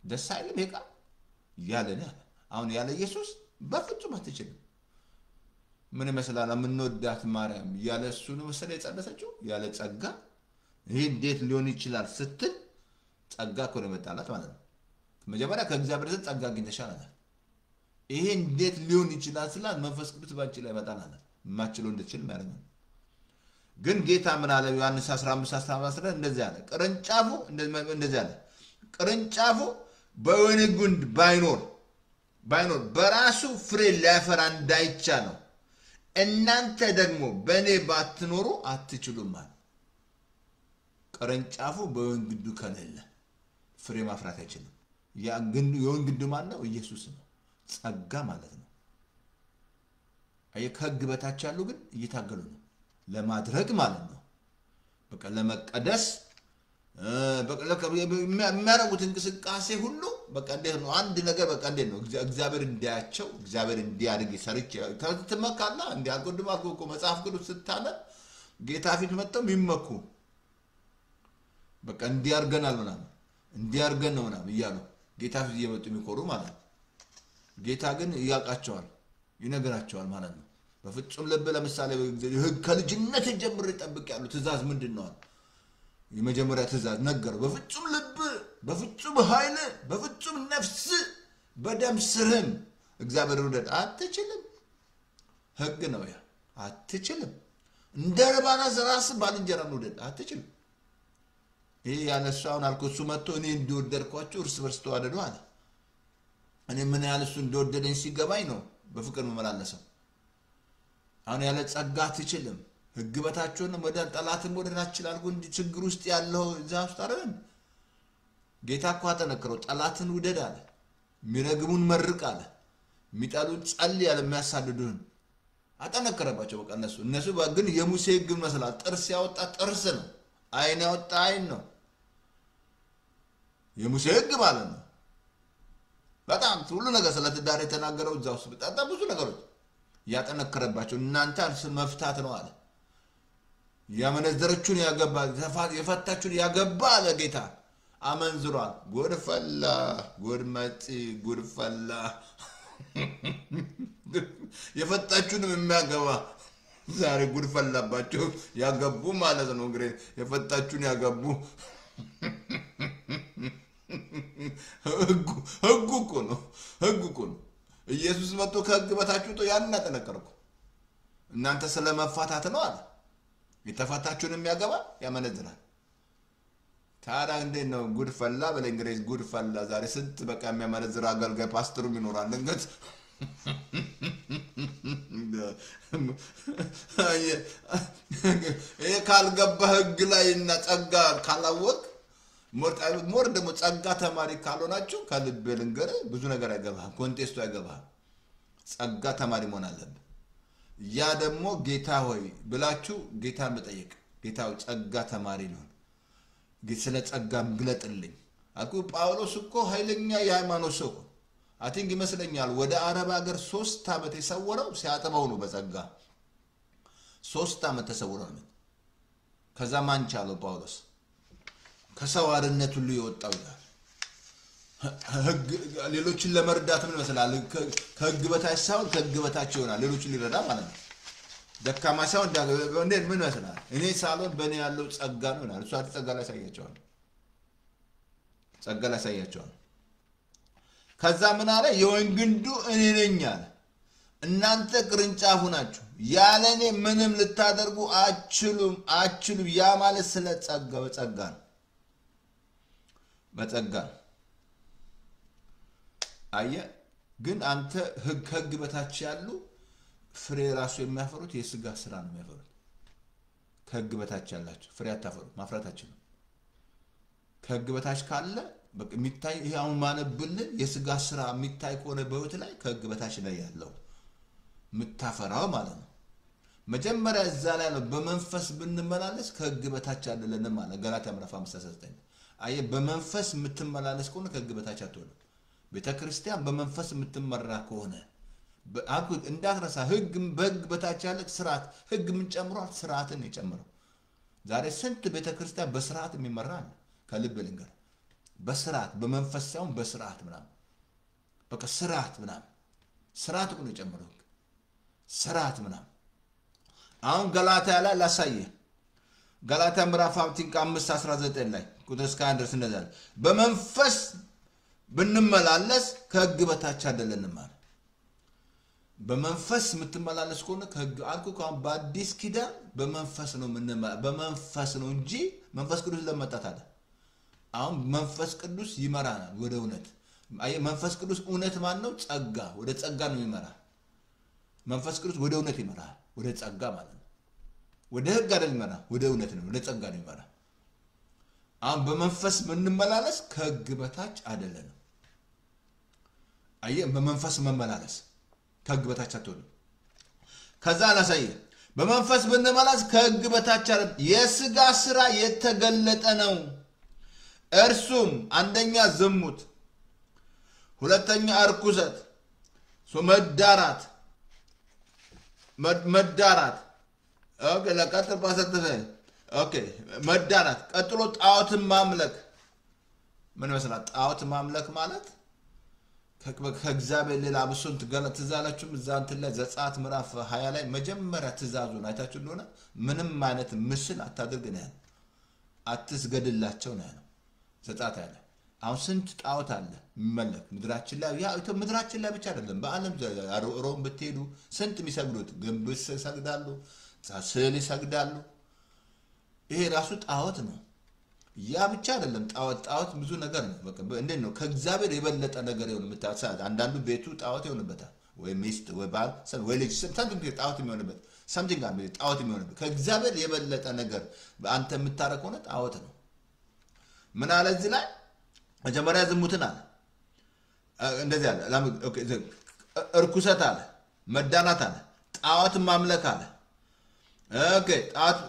ደስ አይልም ይቃ ያለኔ አሁን ያለ ኢየሱስ በፍጹም አትችልም ምን መስላና ምን ወዳት ማርያም ያለ እሱ ነው መሰለ የጸደሰችው ያለ ጸጋ ይሄ እንዴት ሊሆን ይችላል ስትል ጸጋ እኮ ነው መጣላት ማለት ነው መጀመሪያ ከእግዚአብሔር ዘንድ ጸጋ አግኝተሻል አለ ይሄ እንዴት ሊሆን ይችላል ስላል መንፈስ ቅዱስ ባንቺ ላይ መጣል አለ ማችለው እንድትችል ማለት ነው ግን ጌታ ምን አለ ዮሐንስ 15:15 እንደዚህ አለ ቅርንጫፉ እንደዚህ አለ ቅርንጫፉ በወይን ግንድ ባይኖር ባይኖር በራሱ ፍሬ ሊያፈራ እንዳይቻል ነው። እናንተ ደግሞ በእኔ ባትኖሩ አትችሉም አለ። ቅርንጫፉ በወይን ግንዱ ከሌለ ፍሬ ማፍራት አይችልም። የወይን ግንዱ ማን ነው? ኢየሱስ ነው። ጸጋ ማለት ነው። ከሕግ በታች ያሉ ግን እየታገሉ ነው ለማድረግ ማለት ነው። በቃ ለመቀደስ የሚያደርጉት እንቅስቃሴ ሁሉ በቃ እንዴት ነው? አንድ ነገር በቃ እንዴት ነው? እግዚአብሔር እንዲያቸው እግዚአብሔር እንዲያድግ ሰርች ተመካና እንዲያቆድማ እኮ መጽሐፍ ቅዱስ ስታነብ ጌታ ፊት መጥተው የሚመኩ በቃ እንዲያርገናል ምናምን እንዲያርገን ነው ምናምን እያሉ ጌታ ፊት እየመጡ የሚቆሩ ማለት ነው። ጌታ ግን ያውቃቸዋል፣ ይነግራቸዋል ማለት ነው። በፍጹም ልብ ለምሳሌ ከልጅነት ጀምሮ ይጠብቅ ያሉ ትእዛዝ ምንድን ነው? የመጀመሪያ ትእዛዝ ነገረው። በፍጹም ልብ፣ በፍጹም ኃይል፣ በፍጹም ነፍስ፣ በደም ስርህም እግዚአብሔር ውደድ። አትችልም። ሕግ ነው ያ። አትችልም። እንደ ርባናስ ራስ ባልንጀራን ውደድ። አትችልም። ይሄ ያነሳውን አልኩ። እሱ መጥቶ እኔ እንደወደድኳቸው እርስ በርስ ተዋደዱ አለ። እኔ ምን ያህል እሱ እንደወደደኝ ሲገባኝ ነው በፍቅር መመላለሰው። አሁን ያለ ጸጋ አትችልም። ሕግ በታችሁን ወደ ጠላትን ወደና ይችላል። እንጂ ችግር ውስጥ ያለው እዛ ውስጥ አይደል? ጌታ እኮ አጠነክረው ጠላትን ውደድ አለ። የሚረግሙን መርቅ አለ። የሚጠሉን ጸልይ አለ። የሚያሳድዱን አጠነከረባቸው። በቃ እነሱ ግን የሙሴ ሕግ መስላል። ጥርስ ያወጣ ጥርስ ነው። አይን ያወጣ አይን ነው የሙሴ ሕግ ማለት ነው። በጣም ሁሉ ነገር ስለ ትዳር የተናገረው እዛ ውስጥ በጣም ብዙ ነገሮች ያጠነከረባቸው እናንተ መፍታት ነው አለ። ያመነዘረችውን ያገባ የፈታችሁን ያገባ አለ ጌታ አመንዝሯል። ጎድፈላ ጎድመጪ ጎድፈላ የፈታችሁንም የሚያገባ ዛሬ ጎድፈላባቸው ያገቡ ማለት ነው። እንግዲህ የፈታችሁን ያገቡ ሕጉ እኮ ነው። ሕጉ እኮ ነው። ኢየሱስ መጥቶ ከሕግ በታችሁ ቶ ያን አጠነከረው። እናንተ ስለመፋታት ነው አለ። የተፋታችሁን የሚያገባ ያመነዝራል። ታዲያ እንዴት ነው? ጉድፈላ በእንግሊዝ ጉድፈላ። ዛሬ ስንት በቃ የሚያመነዝር አገልጋይ ፓስተሩም ይኖራል። እንግዲህ ይሄ ካልገባ ሕግ ላይ እና ጸጋ ካላወቅ ሞር ደግሞ ጸጋ ተማሪ ካልሆናችሁ ከልብ ልንገር ብዙ ነገር አይገባም። ኮንቴስቱ አይገባም። ጸጋ ተማሪ መሆን አለብን። ያ ደግሞ ጌታ ሆይ ብላችሁ ጌታን መጠየቅ። ጌታው ጸጋ ተማሪ ነው። ስለ ጸጋም ግለጥልኝ አልኩ። ጳውሎስ እኮ ኃይለኛ የሃይማኖት ሰው አቲንግ ይመስለኛል ወደ አረብ ሀገር 3 ዓመት የሰወረው ሲያጠባው ነው። በጸጋ 3 ዓመት ተሰውሯል። ከዛ ማን ቻለው? ጳውሎስ ከሰው አርነት ሁሉ የወጣው ይላል። ሌሎችን ለመርዳት ምን ይመስላል? ከሕግ በታች ሳይሆን ከሕግ በታች ይሆናል። ሌሎችን ሊረዳ ማለት ነው። ደካማ ሳይሆን እንዴት ምን ይመስላል? እኔ ሳልሆን በእኔ ያለው ጸጋ ነው ይላል። እሱ ጸጋ ላይ ያሳያቸዋል። ጸጋ ላይ ያሳያቸዋል። ከዛ ምን አለ? የወይን ግንዱ እኔ ነኝ አለ። እናንተ ቅርንጫፉ ናችሁ። ያለ እኔ ምንም ልታደርጉ አትችሉም። ያ ማለት ስለ ጸጋ በጸጋ ነው። በጸጋ አየህ። ግን አንተ ከሕግ በታች ያሉ ፍሬ ራሱ የሚያፈሩት የሥጋ ስራ ነው የሚያፈሩት። ከሕግ በታች ያላችሁ ፍሬ አታፈሩ፣ ማፍራት አትችሉም። ከሕግ በታች ካለ በቃ የሚታይ ይሄ አሁን ማነብልህ የሥጋ ስራ የሚታይ ከሆነ በህይወት ላይ ከሕግ በታች ላይ ያለው የምታፈራው ማለት ነው። መጀመሪያ እዛ ላይ ነው። በመንፈስ ብንመላለስ ከሕግ በታች አይደለንም ማለት ገላትያ ምዕራፍ 5:9 አየህ። በመንፈስ የምትመላለስ ከሆነ ከሕግ በታች አትሆንም። ቤተክርስቲያን በመንፈስ የምትመራ ከሆነ እንዳትረሳ። ሕግ በሕግ በታች ያለ ስርዓት ሕግ ምን ጨምሯል? ስርዓትን የጨምረው። ዛሬ ስንት ቤተክርስቲያን በስርዓት የሚመራ ነው። ከልብ ልንገር፣ በስርዓት በመንፈስ ሳይሆን በስርዓት ምናምን በቃ ስርዓት ምናምን ስርዓት ነው የጨምረው። ስርዓት ምናምን አሁን ገላትያ ላይ ላሳየ። ገላትያ ምዕራፍ 5:19 ላይ ቁጥር 1 ድረስ እንደዛ በመንፈስ ብንመላለስ ከሕግ በታች አይደለንም ማለት። በመንፈስ የምትመላለስ ከሆነ ከሕግ አልኩ። ካሁን በአዲስ ኪዳን በመንፈስ ነው በመንፈስ ነው እንጂ መንፈስ ቅዱስ ለመጣት አለ። አሁን መንፈስ ቅዱስ ይመራናል ወደ እውነት። አይ መንፈስ ቅዱስ እውነት ማን ነው ጸጋ ወደ ጸጋ ነው ይመራ መንፈስ ቅዱስ ወደ እውነት ይመራ ወደ ጸጋ ማለት ነው ወደ ህግ አይደል ይመራ ወደ እውነት ነው ወደ ጸጋ ነው ይመራ አሁን በመንፈስ ምንመላለስ ከህግ በታች አይደለም አይ በመንፈስ መመላለስ ከህግ በታች አትሆንም ከዛ አላሳየ በመንፈስ ብንመላለስ ከህግ በታች አይደለም የሥጋ ሥራ የተገለጠ ነው እርሱም አንደኛ ዝሙት ሁለተኛ እርኩሰት መዳራት ኦኬ ለቀጥታ ባሰተፈ ኦኬ መዳራት ቀጥሎ ጣዖትን ማምለክ ምን መስራት ጣዖት ማምለክ ማለት ከእግዚአብሔር ሌላ አብሶን ትገለጥዛላችሁ እዛንት ላይ ዘጻት ምዕራፍ 20 ላይ መጀመሪያ ትእዛዙን አይታችሁ እንደሆነ ምንም አይነት ምስል አታድርግ ነው ያለው አትስገድላቸው ነው ያለው ዘጻት ያለ አሁን ስንት ጣዖት አለ የሚመለክ ምድራችን ላይ ያ ምድራችን ላይ ብቻ አይደለም በአለም ሮም ብትሄዱ ስንት የሚሰግዱት ግንብ ይሰግዳሉ ስዕል ይሰግዳሉ ይሄ ራሱ ጣዖት ነው ያ ብቻ አይደለም ጣዖት ብዙ ነገር ነው በቃ እንዴት ነው ከእግዚአብሔር የበለጠ ነገር ይሆን የምታሳድ አንዳንዱ ቤቱ ጣዖት ይሆንበታል ወይ ሚስት ወይ ባል ወይ ልጅ something ጣዖት የሚሆንበት something ጋር ጣዖት የሚሆንበት ከእግዚአብሔር የበለጠ ነገር አንተ የምታረከው ነው ጣዖት ነው ምን አለ እዚህ ላይ መጀመሪያ ዝሙትን አለ እንደዚህ አለ ኦኬ እርኩሰት አለ መዳናት አለ ጣዖት ማምለክ አለ ኦኬ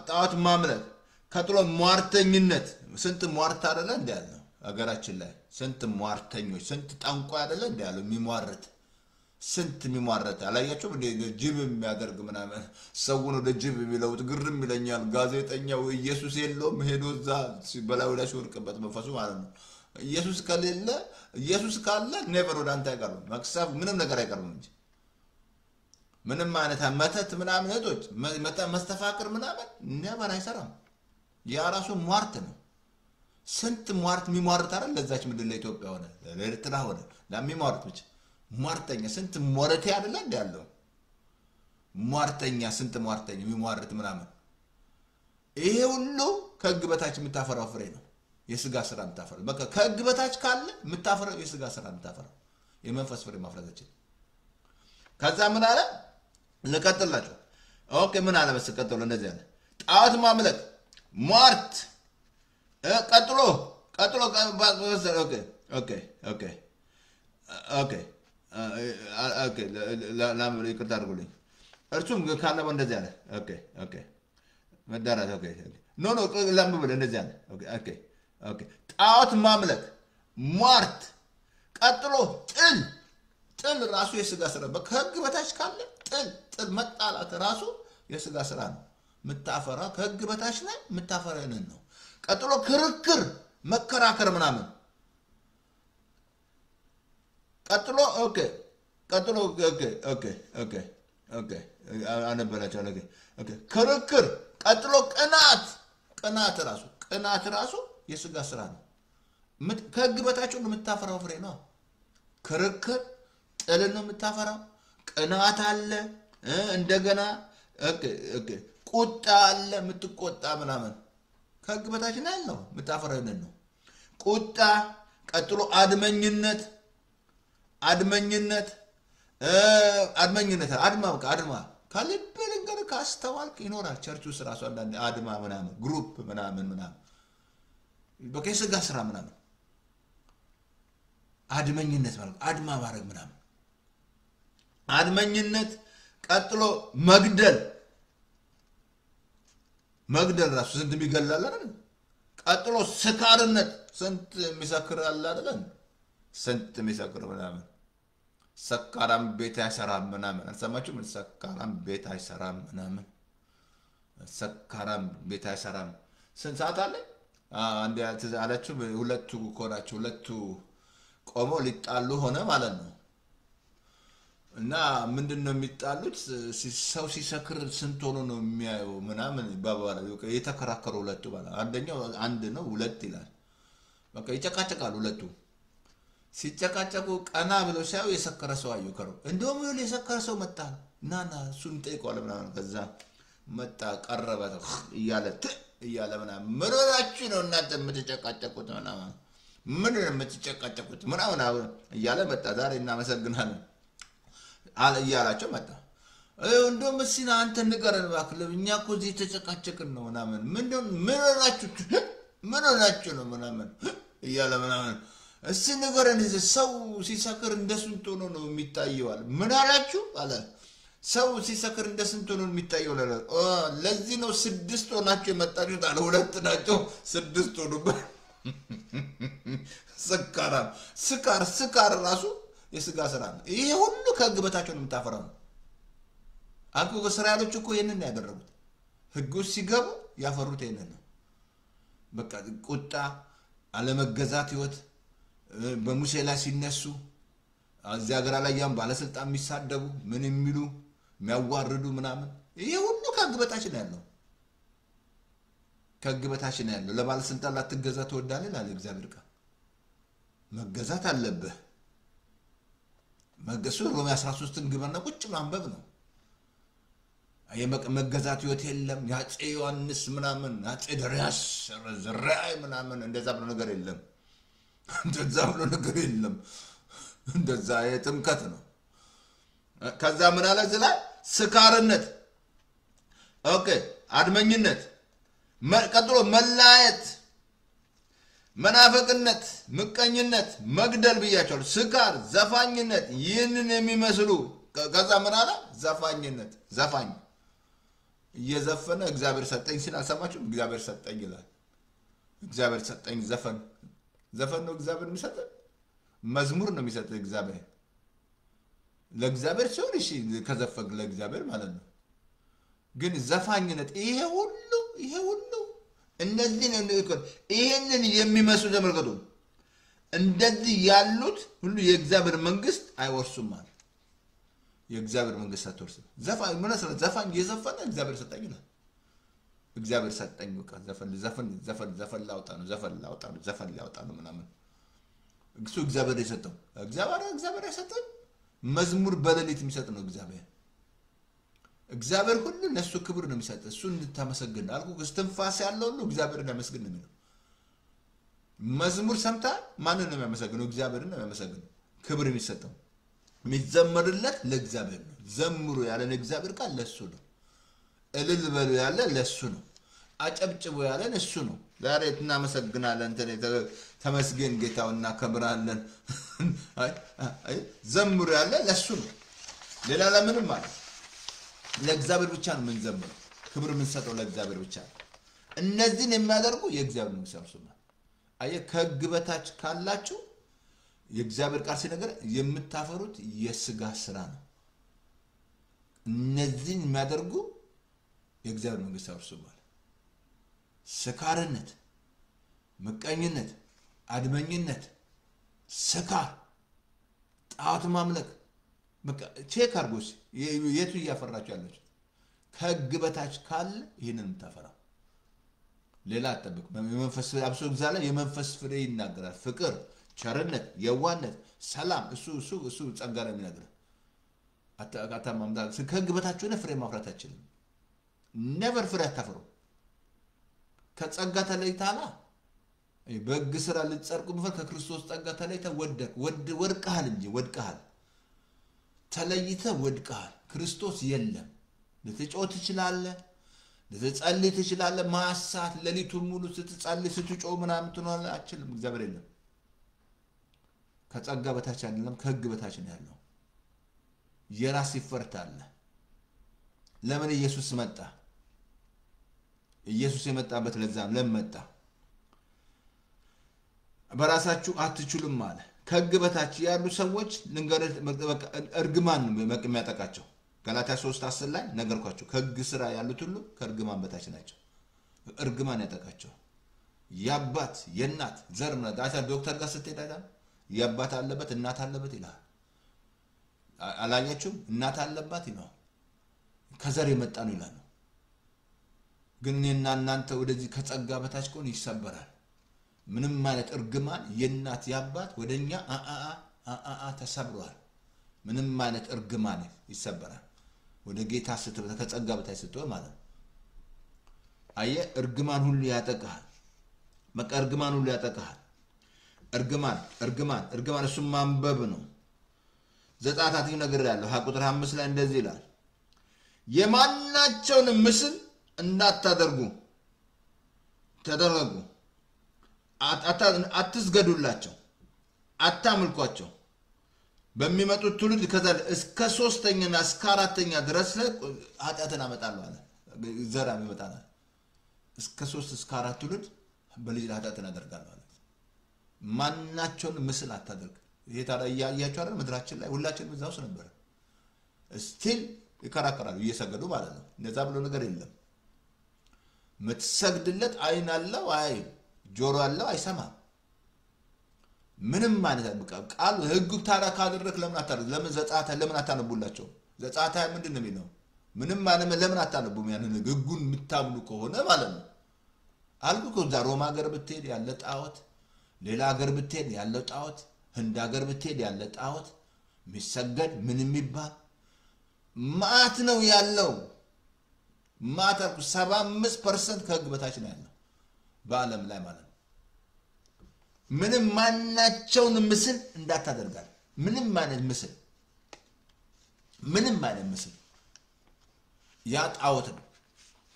ጣዖት ማምለክ ከጥሎ ሟርተኝነት ስንት ሟርት አይደለ እንዴ ያለው አገራችን ላይ ስንት ሟርተኞች ስንት ጠንቋ አይደለ እንዴ ያለው የሚሟርት ስንት የሚሟርት አላያችሁም እንዴ ጅብ የሚያደርግ ምናምን ሰውን ወደ ጅብ የሚለውጥ ግርም ይለኛል ጋዜጠኛው ኢየሱስ የለውም ሄዶ እዛ በላዩ ላይ ሲወርቅበት መንፈሱ ማለት ነው ኢየሱስ ከሌለ ኢየሱስ ካለ ኔቨር ወደ አንተ አይቀርም መክሰፍ ምንም ነገር አይቀርም እንጂ ምንም አይነት መተት ምናምን እጦች መስተፋቅር ምናምን ኔቨር አይሰራም ያ ራሱ ሟርት ነው ስንት ሟርት የሚሟርት አይደል ለዛች ምድር ለኢትዮጵያ ሆነ ለኤርትራ ሆነ ለሚሟርት ብቻ ሟርተኛ ስንት ሞረቴ አይደለ እንደ ያለው ሟርተኛ ስንት ሟርተኛ የሚሟርት ምናምን ይሄ ሁሉ ከህግ በታች የምታፈራው ፍሬ ነው የሥጋ ሥራ የምታፈራው በቃ ከህግ በታች ካለ የምታፈራው የሥጋ ሥራ የምታፈራው የመንፈስ ፍሬ ማፍራታችን ከዛ ምን አለ ለቀጥላችሁ ኦኬ ምን አለ በስቀጥሎ እንደዚህ አለ ጣዖት ማምለክ ሟርት ቀጥሎ ኦኬ ላምሮ ይቅርታ አድርጉልኝ እርሱም ካለበ እንደዚህ አለ ኦኬ መዳራት ኖ ላምብለ እንደዚህ አለ ኦኬ ጣዖት ማምለክ ሟርት ቀጥሎ ጥል ራሱ የሥጋ ሥራ ከህግ በታች ካለ ጥል መጣላት ራሱ የሥጋ ሥራ ነው ምታፈራ ከህግ በታች ላይ ምታፈራንን ነው ቀጥሎ ክርክር መከራከር ምናምን ቀጥሎ አነበላቸው ክርክር ቀጥሎ ቅናት ራሱ የሥጋ ሥራ ነው ከህግ በታች ነው ምታፈራው ፍሬ ነው ክርክር ጥል ነው ምታፈራው ቅናት አለ እንደገና ቁጣ አለ ምትቆጣ ምናምን ከህግ በታች ነው ያለው ምታፈራው ነው ቁጣ ቀጥሎ አድመኝነት አድማ ከልብ ነገር ካስተዋልክ ይኖራል ቸርቹ ራሱ አንዳንድ አድማ ምናምን ግሩፕ ምናምን በቃ የሥጋ ሥራ ምናምን አድመኝነት ማለት አድማ ማድረግ ምናምን አድመኝነት ቀጥሎ መግደል ራሱ ስንት የሚገላል አይደል ቀጥሎ ስካርነት ስንት የሚሰክር አለ አይደል ስንት የሚሰክር ምናምን ሰካራም ቤት አይሰራም ምናምን አልሰማችሁም ሰካራም ቤት አይሰራም ምናምን ሰካራም ቤት አይሰራም ስንት ሰዓት አለ አንድ አላችሁ ሁለቱ ኮራችሁ ሁለቱ ቆሞ ሊጣሉ ሆነ ማለት ነው እና ምንድነው የሚጣሉት ሰው ሲሰክር ስንት ሆኖ ነው የሚያየው ምናምን ይባባላል የተከራከሩ ሁለቱ ማለት አንደኛው አንድ ነው ሁለት ይላል በቃ ይጨቃጨቃሉ ሁለቱ ሲጨቃጨቁ ቀና ብለው ሲያዩ የሰከረ ሰው አዩ ከሩ እንደውም ይኸው የሰከረ ሰው መጣ ናና እሱን ጠይቀዋል ምናምን ከዛ መጣ ቀረበ እያለ ምናምን ምሮራችሁ ነው እናንተ የምትጨቃጨቁት ምናምን ምን የምትጨቃጨቁት ምናምን እያለ መጣ። ዛሬ እናመሰግናለን አለ እያላቸው መጣ። እንደውም እስኪ አንተ ንገረን እባክህ እኛ እኮ እዚህ ተጨቃጨቅን ነው ምናምን ምን ሆናችሁ ነው ምናምን እያለ ምናምን እስኪ ንገረን ሰው ሲሰክር እንደ ስንት ሆኖ ነው የሚታየው አለ። ምን አላችሁ አለ። ሰው ሲሰክር እንደ ስንት ሆኖ የሚታየው አለ። ለዚህ ነው 6 ሆናችሁ የመጣችሁት አለ። 2 ናቸው 6 ሆኑበት። ስካር ራሱ የስጋ ስራ ነው። ይሄ ሁሉ ከህግ በታች ነው የምታፈራው። አልኩ እስራኤሎች እኮ ይሄንን ያደረጉት ህግ ውስጥ ሲገቡ ያፈሩት ይሄንን ነው። በቃ ቁጣ፣ አለመገዛት ህይወት በሙሴ ላይ ሲነሱ እዚያ ሀገር ላይ ያም ባለስልጣን የሚሳደቡ ምን የሚሉ የሚያዋርዱ ምናምን ይሄ ሁሉ ከህግ በታች ነው ያለው። ከህግ በታች ነው ያለው። ለባለስልጣን ላትገዛ ትወዳለህ ይላል እግዚአብሔር ቃል። መገዛት አለብህ። መገሱ ሮሜ 13ን ግበና ቁጭ ማንበብ ነው። መገዛት ህይወት የለም። ያጼ ዮሐንስ ምናምን ያጼ ድርያስ ዘራይ ምናምን እንደዛ ብሎ ነገር የለም። እንደዛ ብሎ ነገር የለም። እንደዛ የጥምቀት ነው። ከዛ ምን አለ ዝላ ስካርነት፣ ኦኬ አድመኝነት፣ ቀጥሎ መላየት፣ መናፈቅነት፣ ምቀኝነት፣ መግደል ብያቸዋለሁ። ስካር፣ ዘፋኝነት ይህንን የሚመስሉ ከዛ ምን አለ ዘፋኝነት፣ ዘፋኝ እየዘፈነ እግዚአብሔር ሰጠኝ ሲል አልሰማችሁም? እግዚአብሔር ሰጠኝ ይላል። እግዚአብሔር ሰጠኝ ዘፈን ነው እግዚአብሔር የሚሰጠን። መዝሙር ነው የሚሰጠን እግዚአብሔር ለእግዚአብሔር ሲሆን እሺ ከዘፈግ ለእግዚአብሔር ማለት ነው። ግን ዘፋኝነት ይሄ ሁሉ እነዚህ ነው ይሄንን የሚመስሉ ተመልከቱ። እንደዚህ ያሉት ሁሉ የእግዚአብሔር መንግስት አይወርሱም ማለት የእግዚአብሔር መንግስት አትወርስም። ዘፋኝ ምን ሰለ ዘፋኝ የዘፈነ እግዚአብሔር ሰጠኝ ይላል። እግዚአብሔር ሰጠኝ በቃ ዘፈን ላውጣ ነው ዘፈን ላውጣ ነው ምናምን እሱ እግዚአብሔር የሰጠው እግዚአብሔር የሰጠው መዝሙር በሌሊት የሚሰጥ ነው እግዚአብሔር ሁሉ ለሱ ክብር ነው የሚሰጥ። እሱ እንድታመሰግን አልኩ። እስትንፋስ ያለው ሁሉ እግዚአብሔርን ያመስግን ነው የሚለው። መዝሙር ሰምታ ማንን ነው የሚያመሰግነው? እግዚአብሔርን ነው የሚያመሰግነው። ክብር የሚሰጠው የሚዘመርለት ለእግዚአብሔር ነው። ዘምሩ ያለን እግዚአብሔር ቃል ለሱ ነው። እልል በሉ ያለ ለሱ ነው። አጨብጭቡ ያለን እሱ ነው። ዛሬ እናመሰግናለን። ተመስገን ጌታውና ከብራለን ዘምሩ ያለ ለሱ ነው። ሌላ ለምንም ማለት ለእግዚአብሔር ብቻ ነው የምንዘምረው። ክብር የምንሰጠው ለእግዚአብሔር ብቻ ነው። እነዚህን የሚያደርጉ የእግዚአብሔር መንግስት ያወርሱታል። አየህ ከህግ በታች ካላችሁ የእግዚአብሔር ቃል ሲነገር የምታፈሩት የስጋ ስራ ነው። እነዚህን የሚያደርጉ የእግዚአብሔር መንግስት ያወርሱታል። ስካርነት፣ ምቀኝነት፣ አድመኝነት፣ ስካር፣ ጣዖት ማምለክ በቃ ቼክ አድርጎስ የቱ እያፈራችሁ ያላችሁ ከህግ በታች ካለ ይሄንን የምታፈራው ሌላ አትጠብቅ። በመንፈስ አብሶ እግዚአብሔር የመንፈስ ፍሬ ይናገራል። ፍቅር፣ ቸርነት፣ የዋህነት፣ ሰላም እሱ ጸጋ ነው የሚናገረው። አታማምዳ ከህግ በታች ሆነ ፍሬ ማፍራት አትችልም። never ፍሬ አታፈሩ። ከጸጋ ተለይታላ በህግ ስራ ልትጸድቁ በፈር ከክርስቶስ ጸጋ ተለይታ ወድቀሃል እንጂ ወድቀሃል። ተለይተ ወድቀሃል። ክርስቶስ የለም። ልትጮህ ትችላለህ፣ ልትጸልይ ትችላለህ። ማሳት ለሊቱን ሙሉ ስትጸልይ ስትጮህ ምናምን ትኖርለህ አትችልም። እግዚአብሔር የለም። ከጸጋ በታች አይደለም ከህግ በታች ነው ያለው። የራስ ይፈርታል። ለምን ኢየሱስ መጣ? ኢየሱስ የመጣበት ለዛም ለምን መጣ? በራሳችሁ አትችሉም ማለት ከህግ በታች ያሉ ሰዎች እርግማን የሚያጠቃቸው ገላትያ 3:10 ላይ ነገርኳችሁ። ከህግ ስራ ያሉት ሁሉ ከእርግማን በታች ናቸው። እርግማን ያጠቃቸው ያባት የናት ዘር ነው። ዶክተር ጋር ስትሄድ ያባት አለበት እናት አለበት ይላል። አላያችሁም? እናት አለባት ይላል። ከዘር የመጣ ነው ይላል። ግን እኔና እናንተ ወደዚህ ከጸጋ በታች ቆን ይሰበራል። ምንም ማለት እርግማን የናት ያባት ወደኛ ተሰብሯል። ምንም ማለት እርግማን ይሰበራል። ወደ ጌታ ስትበታ ከጸጋ በታች ስትሆን ማለት አየ እርግማን ሁሉ ያጠቃል። በቃ እርግማን ሁሉ ያጠቃል። እርግማን እሱም ማንበብ ነው ዘጻታት ነገር ያለው ቁጥር 5 ላይ እንደዚህ ይላል የማናቸውን ምስል እንዳታደርጉ ተደረጉ አትስገዱላቸው አታምልኳቸው በሚመጡት ትውልድ ከዛ እስከ 3ኛና እስከ 4ኛ ድረስ ኃጢአትን አመጣለሁ አለ ዘራም ይመጣል እስከ 3 እስከ 4 ትውልድ በልጅ ኃጢአትን አደርጋለሁ አለ ማናቸውን ምስል አታደርግ ይሄ ታዲያ ያያያችሁ አይደል ምድራችን ላይ ሁላችንም እዛው ነበር ስቲል ይከራከራሉ እየሰገዱ ማለት ነው እንደዛ ብሎ ነገር የለም ምትሰግድለት አይን አለው አይ ጆሮ አለው አይሰማም ምንም ማለት ቃል ህግ ታራ ካደረክ ለምን አታደርግ ለምን ዘጻታ ለምን አታነቡላቸው ዘጻታ ምንድነው የሚለው ምንም ማለት ለምን አታነቡም ያንን ህጉን ምታምኑ ከሆነ ማለት ነው አልኩ ከዛ ሮማ ሀገር ብትሄድ ያለ ጣዖት ሌላ ሀገር ብትሄድ ያለ ጣዖት ህንድ ሀገር ብትሄድ ያለ ጣዖት ሚሰገድ ምን የሚባል ማት ነው ያለው ማታኩ 75% ከህግ በታች ነው ያለው በአለም ላይ ማለት ነው ምንም ማናቸውን ምስል እንዳታደርጋል ምንም ማለት ምስል ያ ጣዖት ነው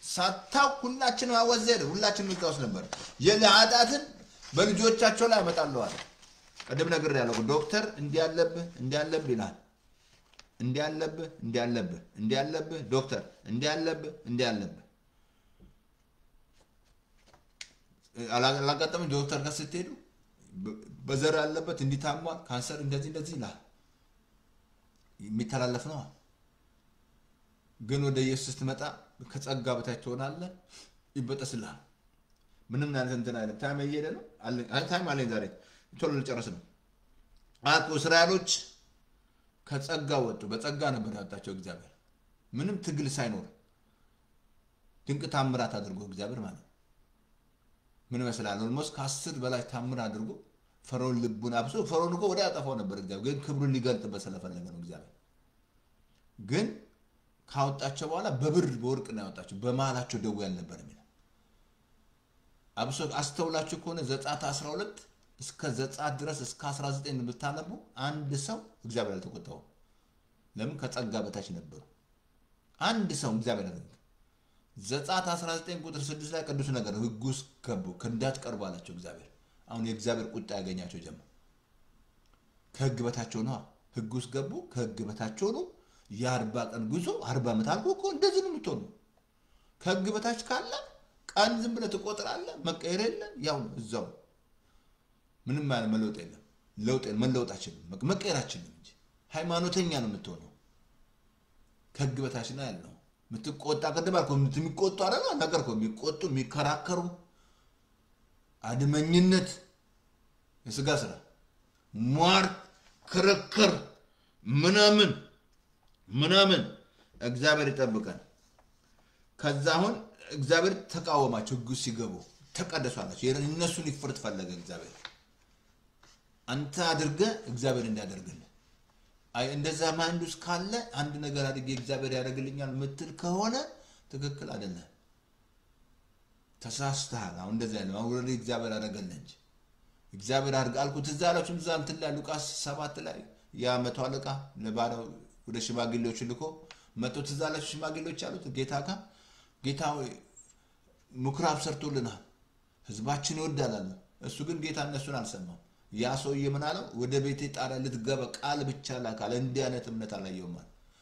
ሳታው ሁላችንም አወዘደ ሁላችንም ልታውስ ነበር የለዓዳትን በልጆቻቸው ላይ አመጣለሁ አለ ቀደም ነገር ያለው ዶክተር እንዲያለብህ ይላል እንዲያለብህ ዶክተር እንዲያለብህ አላጋጠመኝ ዶክተር ጋር ስትሄዱ በዘር ያለበት እንዲታሟል ካንሰር እንደዚህ ይላል የሚተላለፍ ነው ግን ወደ ኢየሱስ ትመጣ ከጸጋ በታች ሆናለ ይበጠስልሃል ምንም ማለት እንትን አይደለም ታይም እየሄደ ነው ታይም አለኝ ዛሬ ቶሎ ልጨርስ ነው እስራኤሎች ከጸጋ ወጡ በጸጋ ነበር ያወጣቸው እግዚአብሔር ምንም ትግል ሳይኖር ድንቅ ታምራት አድርጎ እግዚአብሔር ማለት ምን መስላል ኦልሞስት ከ10 በላይ ታምር አድርጎ ፈርዖን ልቡን አብሶ ፈርዖን እኮ ወደ ያጠፋው ነበር እግዚአብሔር ግን ክብሩን ሊገልጥበት ስለፈለገ ነው እግዚአብሔር ግን ካወጣቸው በኋላ በብር በወርቅ ነው ያወጣቸው በመሃላቸው ደዌ ያልነበረም ይላል አብሶ አስተውላችሁ ከሆነ ዘጻት 12 እስከ ዘጻት ድረስ እስከ 19 ብታነቡ አንድ ሰው እግዚአብሔር አልተቆጣው ለምን ከጸጋ በታች ነበሩ አንድ ሰው እግዚአብሔር አለ ዘጻት 19 ቁጥር 6 ላይ ቅዱስ ነገር ህጉስ ገቡ ከንዳት ቀርባላቸው እግዚአብሔር አሁን የእግዚአብሔር ቁጣ ያገኛቸው ጀመረ ከህግ በታች ነው ህጉስ ገቡ ከህግ በታች ነው የ40 ቀን ጉዞ 40 ዓመት አልኩ እኮ እንደዚህ ነው የምትሆኑ ከህግ በታች ካለ ቀን ዝም ብለህ ትቆጥራለህ መቀየር የለም ያው እዛው ምንም ማለት መለወጥ የለም መለወጣችን መቀየራችን እንጂ ሃይማኖተኛ ነው የምትሆነው ከህግ በታች ነው ያለው ምትቆጣ ከደባልኩ ምትሚቆጡ አይደል ነገርኩ የሚቆጡ የሚከራከሩ አድመኝነት የስጋ ስራ ሟር ክርክር ምናምን እግዚአብሔር ይጠብቀን ከዛ አሁን እግዚአብሔር ተቃወማቸው ህጉ ሲገቡ ተቀደሷላችሁ እነሱን ይፈርጥ ፈለገ እግዚአብሔር አንተ አድርገ እግዚአብሔር እንዲያደርግልህ አይ እንደዛ ማንዱስ ካለ አንድ ነገር አድርጌ እግዚአብሔር ያደርግልኛል ምትል ከሆነ ትክክል አይደለም ተሳስተሃል አሁን እንደዛ ነው አውሬ እግዚአብሔር ያደርግልህ እንጂ እግዚአብሔር አድርጋልኩ ትዛላችሁም ዛን ትላ ሉቃስ 7 ላይ ያ መቶ አለቃ ለባሪያው ወደ ሽማግሌዎች ልኮ መቶ ትዛላችሁ ሽማግሌዎች አሉት ጌታ ሆይ ምኩራብ ሰርቶልናል ህዝባችን ይወዳላል እሱ ግን ጌታ እነሱን አልሰማም ያ ሰውዬ ምን አለው ወደ ቤቴ ጣሪያ ልትገባ ቃል ብቻ ላካለ እንዲህ አይነት እምነት አላየውም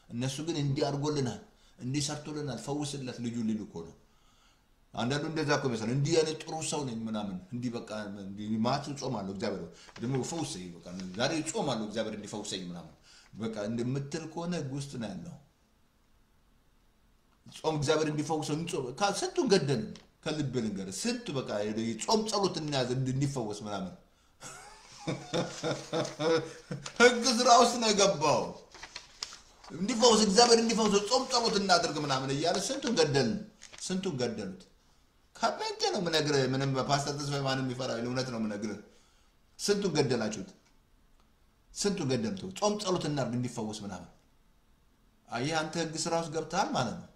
እነሱ ግን እንዲህ አድርጎልናል እንዲህ ሰርቶልናል ፈውስለት ልጁ ሊልኮ ነው አንዳንዱ እንደዛ እኮ መሰለ እንዲህ አይነት ጥሩ ሰው ነኝ ምናምን እንዲህ በቃ እንዲህ ማቱ ጾማለሁ እግዚአብሔር ደግሞ ፈውሰኝ በቃ ዛሬ ጾማለሁ እግዚአብሔር እንዲፈውሰኝ ምናምን በቃ እንደምትል ከሆነ ጉስት ነው ያለው ጾም እግዚአብሔር እንዲፈውሰው ስንቱን ገደል ከልብ ልንገር ስንቱ በቃ ጾም ጸሎት እናያዝ እንዲፈወስ ምናምን ህግ ስራ ውስጥ ነው የገባው እንዲፈውስ እግዚአብሔር እንዲፈውስ ጾም ጸሎት እናድርግ ምናምን እያለ ስንቱን ገደሉት ከበንተ ነው ምነግረ ምንም ፓስተር ተስፋ ማንም ይፈራል እውነት ነው ምነግረ ስንቱን ገደላችሁት ስንቱን ገደልቱ ጾም ጸሎት እናድርግ እንዲፈውስ ምናምን አይ አንተ ህግ ስራ ውስጥ ገብተሃል ማለት ነው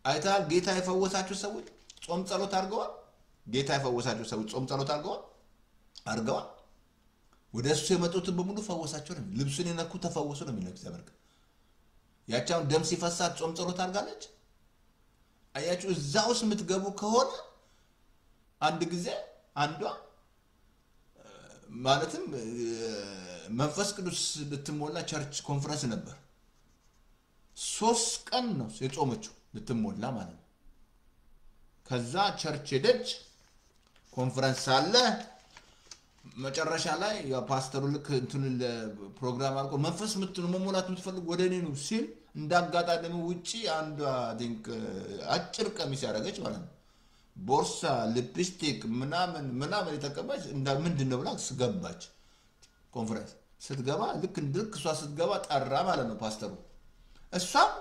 አይታል ጌታ የፈወሳችሁ ሰዎች ጾም ጸሎት አድርገዋል ጌታ የፈወሳችሁ ሰዎች ጾም ጸሎት አድርገዋል አርገዋል ወደሱ የመጡትን በሙሉ ፈወሳቸው ነው ልብሱን የነኩ ተፈወሱ ነው የሚለው እግዚአብሔር ያቻው ደም ሲፈሳት ጾም ጸሎት አርጋለች አያችሁ እዛውስ ምትገቡ ከሆነ አንድ ጊዜ አንዷ ማለትም መንፈስ ቅዱስ ልትሞላ ቸርች ኮንፈረንስ ነበር 3 ቀን ነው የጾመችው ልትሞላ ማለት ነው ከዛ ቸርች ሄደች ኮንፈረንስ አለ መጨረሻ ላይ ያ ፓስተሩ ልክ እንትን ለፕሮግራም አልቆ መንፈስ መሞላት የምትፈልግ ወደኔ ነው ሲል እንዳጋጣሚ ውጪ አንዷ ዲንክ አጭር ቀሚስ ያደረገች ማለት ነው ቦርሳ ሊፕስቲክ ምናምን የተቀባች ምንድነው ብላ ስገባች ኮንፈረንስ ስትገባ ልክ እሷ ስትገባ ጠራ ማለት ነው ፓስተሩ እሷም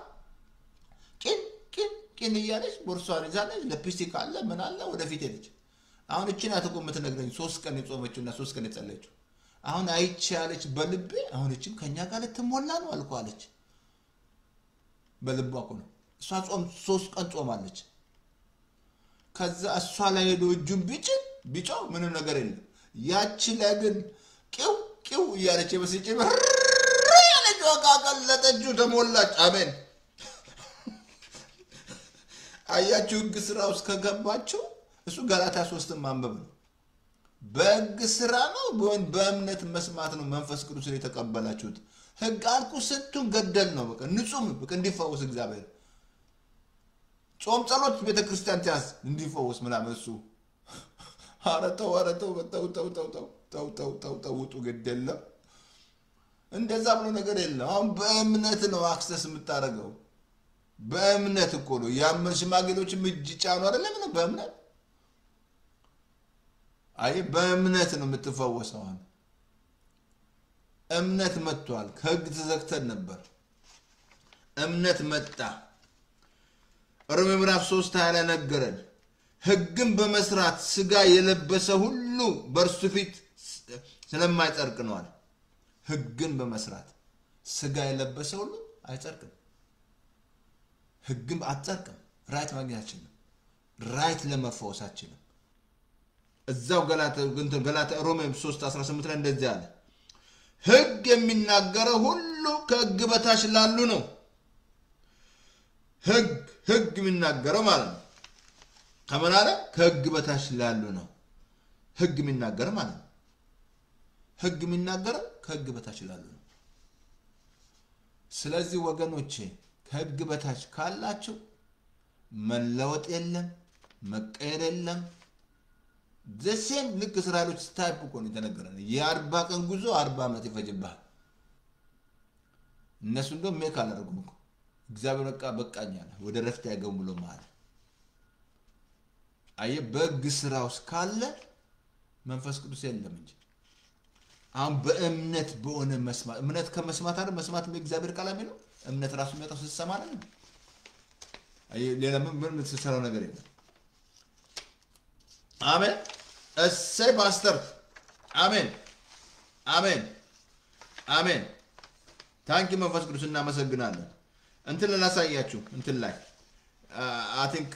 ቂን እያለች ቦርሳዋን ይዛለች ሊፕስቲክ አለ ምን አለ ወደፊት ሄደች አሁን እቺን አትቆም የምትነግረኝ 3 ቀን የጾመችውና 3 ቀን የጸለየችው አሁን አይቼ ያለች በልቤ አሁን እቺን ከኛ ጋር ልትሞላ ነው አልኳለች በልቧ እኮ ነው እሷ ጾም 3 ቀን ጾማለች ከዛ እሷ ላይ ሄዶ እጁን ቢጫው ምንም ነገር የለም ያቺ ላይ ግን ቂው እያለች በስጭ ያለች ወቃቀለጠጁ ተሞላች አሜን አያችሁ ህግ ስራ ውስጥ ከገባችሁ እሱ ገላትያ 3 ማንበብ ነው በህግ ስራ ነው በእምነት መስማት ነው መንፈስ ቅዱስን የተቀበላችሁት ህግ አልኩ ስንቱን ገደል ነው በቃ ንጹም በቃ እንዲፈወስ እግዚአብሔር ጾም ጸሎት ቤተክርስቲያን ታስ እንዲፈወስ ምናምን እሱ አረተው ውጡ ገደል እንደዛ ብሎ ነገር የለም አሁን በእምነት ነው አክሰስ የምታረገው በእምነት እኮ ነው ያመን ሽማግሌዎች እጅ ጫኑ አይደለም ነው በእምነት አይ በእምነት ነው የምትፈወሰው እምነት መጥቷል ከህግ ተዘግተን ነበር እምነት መጣ ሮሜ ምዕራፍ 3 ላይ ነገረን ህግን በመስራት ስጋ የለበሰ ሁሉ በእርሱ ፊት ስለማይጸድቅ ነው አለ ህግን በመስራት ስጋ የለበሰ ሁሉ አይጸድቅም ህግን አትጸድቅም ራይት ማግኘታችን ራይት ለመፈወሳችን እዛው ገላትያ ሮሜ 3:18 ላይ እንደዚህ አለ ህግ የሚናገረው ሁሉ ከህግ በታች ላሉ ነው ህግ የሚናገረው ማለት ነው ከመን አለ ከህግ በታች ላሉ ነው ህግ የሚናገረው ማለት ነው ህግ የሚናገረው ከህግ በታች ላሉ ነው ስለዚህ ወገኖቼ ከህግ በታች ካላችሁ መለወጥ የለም መቀየር የለም ዘሴም ልክ እስራኤሎች ስታይፕ እኮ ነው የተነገረን የ40 ቀን ጉዞ 40 ዓመት ይፈጅብሃል እነሱ እንደው ሜክ አላደረጉም እኮ እግዚአብሔር በቃኛለ ወደ ረፍት ያገቡ ብሎ ማለት አየ በግ ስራው ካለ መንፈስ ቅዱስ የለም እንጂ አሁን በእምነት በሆነ መስማት እምነት ከመስማት አይደል መስማት በእግዚአብሔር ቃል ነው እምነት ራሱ የሚያጣው ሲሰማ አይደል አየ ሌላ ምን ተሰራው ነገር የለም አሜን እሰይ ፓስተር አሜን ታንኪ መንፈስ ቅዱስ እናመሰግናለን እንትን ለላሳያችሁ እንትን ላይ I think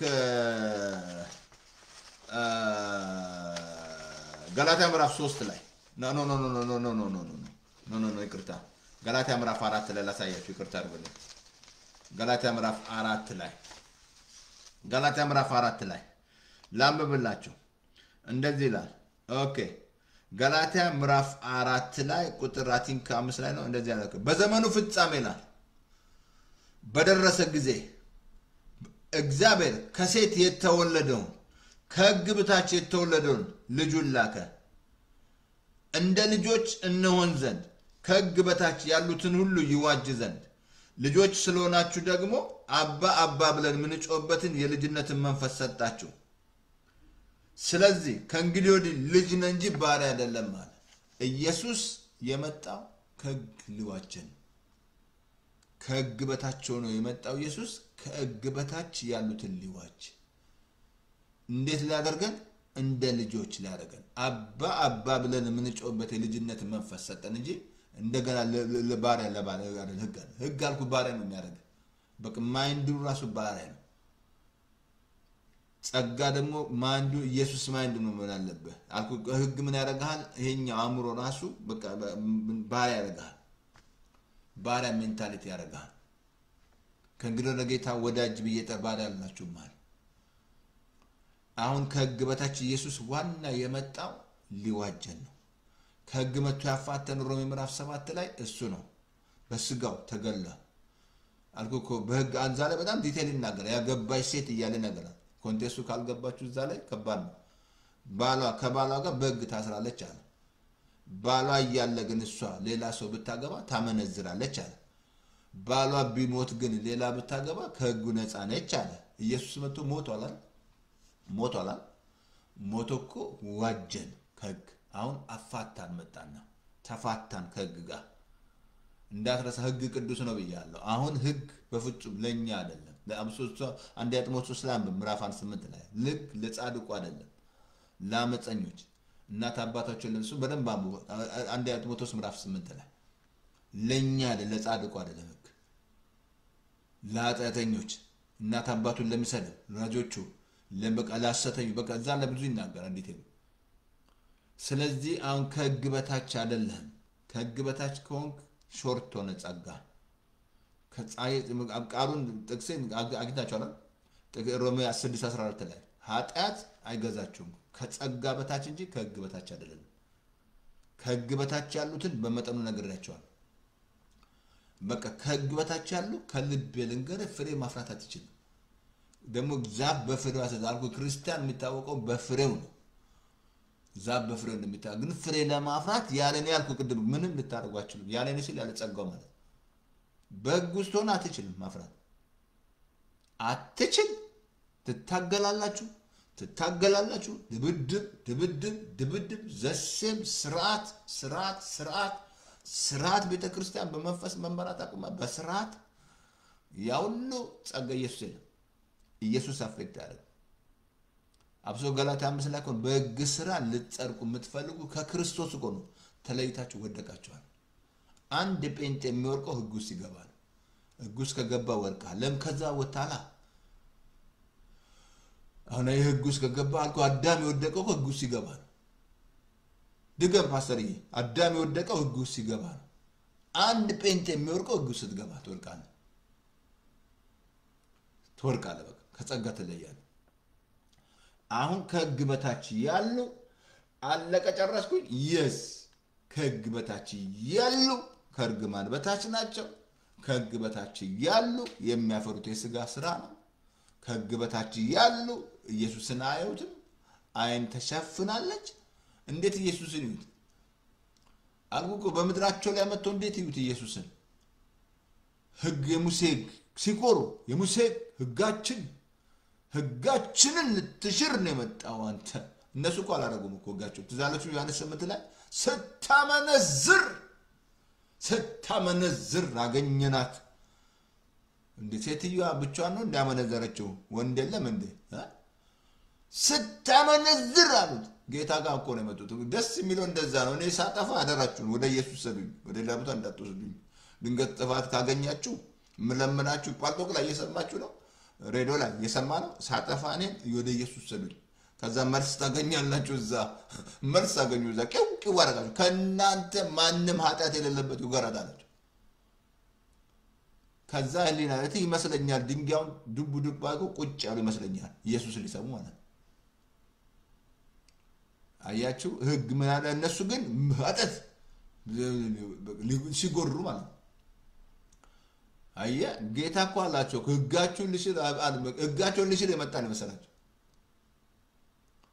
ገላትያ ምዕራፍ 3 ላይ ኖ ይቅርታ ገላትያ ምዕራፍ 4 ላይ ላሳያችሁ ይቅርታ አድርጉልኝ ገላትያ ምዕራፍ 4 ላይ ላንብብላችሁ እንደዚህ ይላል ኦኬ ገላትያ ምዕራፍ 4 ላይ ቁጥር I think 5 ላይ ነው እንደዚህ ያለው በዘመኑ ፍጻሜ ላይ በደረሰ ጊዜ እግዚአብሔር ከሴት የተወለደው ከሕግ በታች የተወለደውን ልጁን ላከ እንደ ልጆች እንሆን ዘንድ ከሕግ በታች ያሉትን ሁሉ ይዋጅ ዘንድ ልጆች ስለሆናችሁ ደግሞ አባ ብለን ምንጮህበትን የልጅነትን መንፈስ ሰጣችሁ ስለዚህ ከእንግዲህ ወዲህ ልጅ ነን እንጂ ባሪያ አይደለም ማለት ኢየሱስ የመጣው ከሕግ ሊዋጀን ከሕግ በታች ሆኖ የመጣው ኢየሱስ ከሕግ በታች ያሉትን ሊዋጅ እንዴት ሊያደርገን እንደ ልጆች ሊያደርገን አባ ብለን ምንጮህበት የልጅነት መንፈስ ሰጠን እንጂ እንደገና ለባሪያ ሕግ አልኩ ባሪያ ነው የሚያደርገን በቃ ማይንዱ ራሱ ባሪያ ነው ጸጋ ደግሞ ማንዱ ኢየሱስ ማንዱ ነው ማለት አለበት አልኩ ህግ ምን ያደርጋል ይሄኛው አእምሮ ራሱ በቃ ባሪያ ያደርጋል ባሪያ ሜንታሊቲ ያደርጋል ከእንግዲህ ለጌታ ወዳጅ ብዬ ተባለ ያላችሁ ማለት አሁን ከህግ በታች ኢየሱስ ዋና የመጣው ሊዋጀን ነው ከህግ መጥቶ ያፋተን ሮሜ ምዕራፍ 7 ላይ እሱ ነው በስጋው ተገላ አልኩ በህግ አንዛ ላይ በጣም ዲቴል ይናገራል ያገባች ሴት እያለ ነገራል ኮንቴክስቱ ካልገባችሁ እዛ ላይ ከባድ ነው ባሏ ከባሏ ጋር በህግ ታስራለች አለ ባሏ እያለ ግን እሷ ሌላ ሰው ብታገባ ታመነዝራለች አለ ባሏ ቢሞት ግን ሌላ ብታገባ ከህጉ ነፃ ነች አለ ኢየሱስ መጥቶ ሞቷል ሞቶኮ ዋጀን ከህግ አሁን አፋታን መጣና ተፋታን ከህግ ጋር እንዳትረሳ ህግ ቅዱስ ነው ብያለሁ አሁን ህግ በፍጹም ለኛ አይደለም ለአብሶቶ አንድ ጢሞቴዎስ ላይ ምዕራፍ 8 ላይ ህግ ለጻድቁ አይደለም ለአመፀኞች እናት አባታቸው ለነሱ በደንብ አንብቡ አንድ ጢሞቴዎስ ምዕራፍ 8 ላይ ለኛ ለጻድቁ አይደለም ህግ ለኃጢአተኞች እናት አባቱን ለሚሰድብ ለራጆቹ ለበቀላሰተኝ በቃዛ ለብዙ ይናገራል እንዴት ነው ስለዚህ አሁን ከህግ በታች አይደለም ከህግ በታች ከሆንክ ሾርት ሆነ ጸጋ ከጻይ ቃሉን ጥቅሴን አግኝታችኋል ሮሜ 6:14 ላይ ኃጢአት አይገዛችሁም ከጸጋ በታች እንጂ ከህግ በታች አይደለም ከህግ በታች ያሉትን በመጠኑ ነግሬያቸዋል በቃ ከህግ በታች ያሉ ከልብ ልንገር ፍሬ ማፍራት አትችልም ደግሞ ዛፍ በፍሬው አሰዳልኩ ክርስቲያን የሚታወቀው በፍሬው ነው ዛፍ በፍሬው እንደሚታወቅ ግን ፍሬ ለማፍራት ያለኔ ያልኩ ቅድም ምንም ልታደርጓችሁ ያለኔ ሲል ያለ ጸጋው ማለት በህግ ውስጥ ሆነ አትችልም ማፍራት አትችል ትታገላላችሁ ድብድብ ዘሴም ስርዓት ቤተክርስቲያን በመንፈስ መመራት አቁማ በስርዓት ያውሉ ጸጋ ኢየሱስ አፌክት ያደርጋል አብሶ ገላትያ 5 ላይ ኮን በህግ ስራ ልትጸድቁ የምትፈልጉ ከክርስቶስ እኮ ነው ተለይታችሁ ወደቃችኋል አንድ ጴንጤ የሚወርቀው ህግ ውስጥ ይገባል ህግ ውስጥ ከገባ ወርቃል ለም ከዛ ወጣላ አሁን ህግ ውስጥ ከገባ አልኩ አዳም የወደቀው ህግ ውስጥ ይገባል ድገም ፓስተርዬ አዳም የወደቀው ህግ ውስጥ ይገባል አንድ ጴንጤ የሚወርቀው ህግ ውስጥ ትገባ ትወርቃለህ በቃ ከጸጋ ተለያለህ አሁን ከህግ በታች ያሉ አለቀ ጨረስኩኝ yes ከህግ በታች ያሉ ከርግማን በታች ናቸው ከህግ በታች ያሉ የሚያፈሩት የሥጋ ሥራ ነው ከህግ በታች ያሉ ኢየሱስን አዩትም አይን ተሸፍናለች እንዴት ኢየሱስን ይዩት አልኩ በመድራቸው ላይ መጥቶ እንዴት ይዩት ኢየሱስን ህግ የሙሴ ሲቆሩ የሙሴ ህጋችንን ልትሽር ነው የመጣው አንተ እነሱ እኮ አላረጉም እኮ ህጋቸው ትዛለችሁ ዮሐንስ 8 ላይ ስታመነዝር አገኘናት እንዴ ሴትዮዋ ብቻዋን ነው እንዳመነዘረችው ወንድ የለም እንዴ ስታመነዝር አሉት ጌታ ጋር እኮ ነው የመጡት ደስ የሚለው እንደዛ ነው እኔ ሳጠፋ አደራችሁን ወደ ኢየሱስ ሰዱኝ ወደ ላቡታ እንዳትወስዱኝ ድንገት ጥፋት ካገኛችሁ ምለምናችሁ ጳልጦቅ ላይ እየሰማችሁ ነው ሬዲዮ ላይ እየሰማ ነው ሳጠፋ እኔን ወደ ኢየሱስ ሰዱኝ ከዛ መልስ ታገኛላችሁ እዛ መልስ አገኙ እዛ ቂው ወራጋችሁ ከናንተ ማንንም ኃጢአት የሌለበት ይገራዳላችሁ ከዛ ህሊና እቲ ይመስለኛል ድንጋዩን ዱብ አድርጎ ቁጭ ያሉ ይመስለኛል ኢየሱስ ሊሰሙ ማለት አያችሁ ህግ ምን አለ እነሱ ግን ኃጢአት ሲጎሩ ማለት አየ ጌታ እኮ አላቸው ህጋችሁን ልሽር የመጣ ነው መሰላችሁ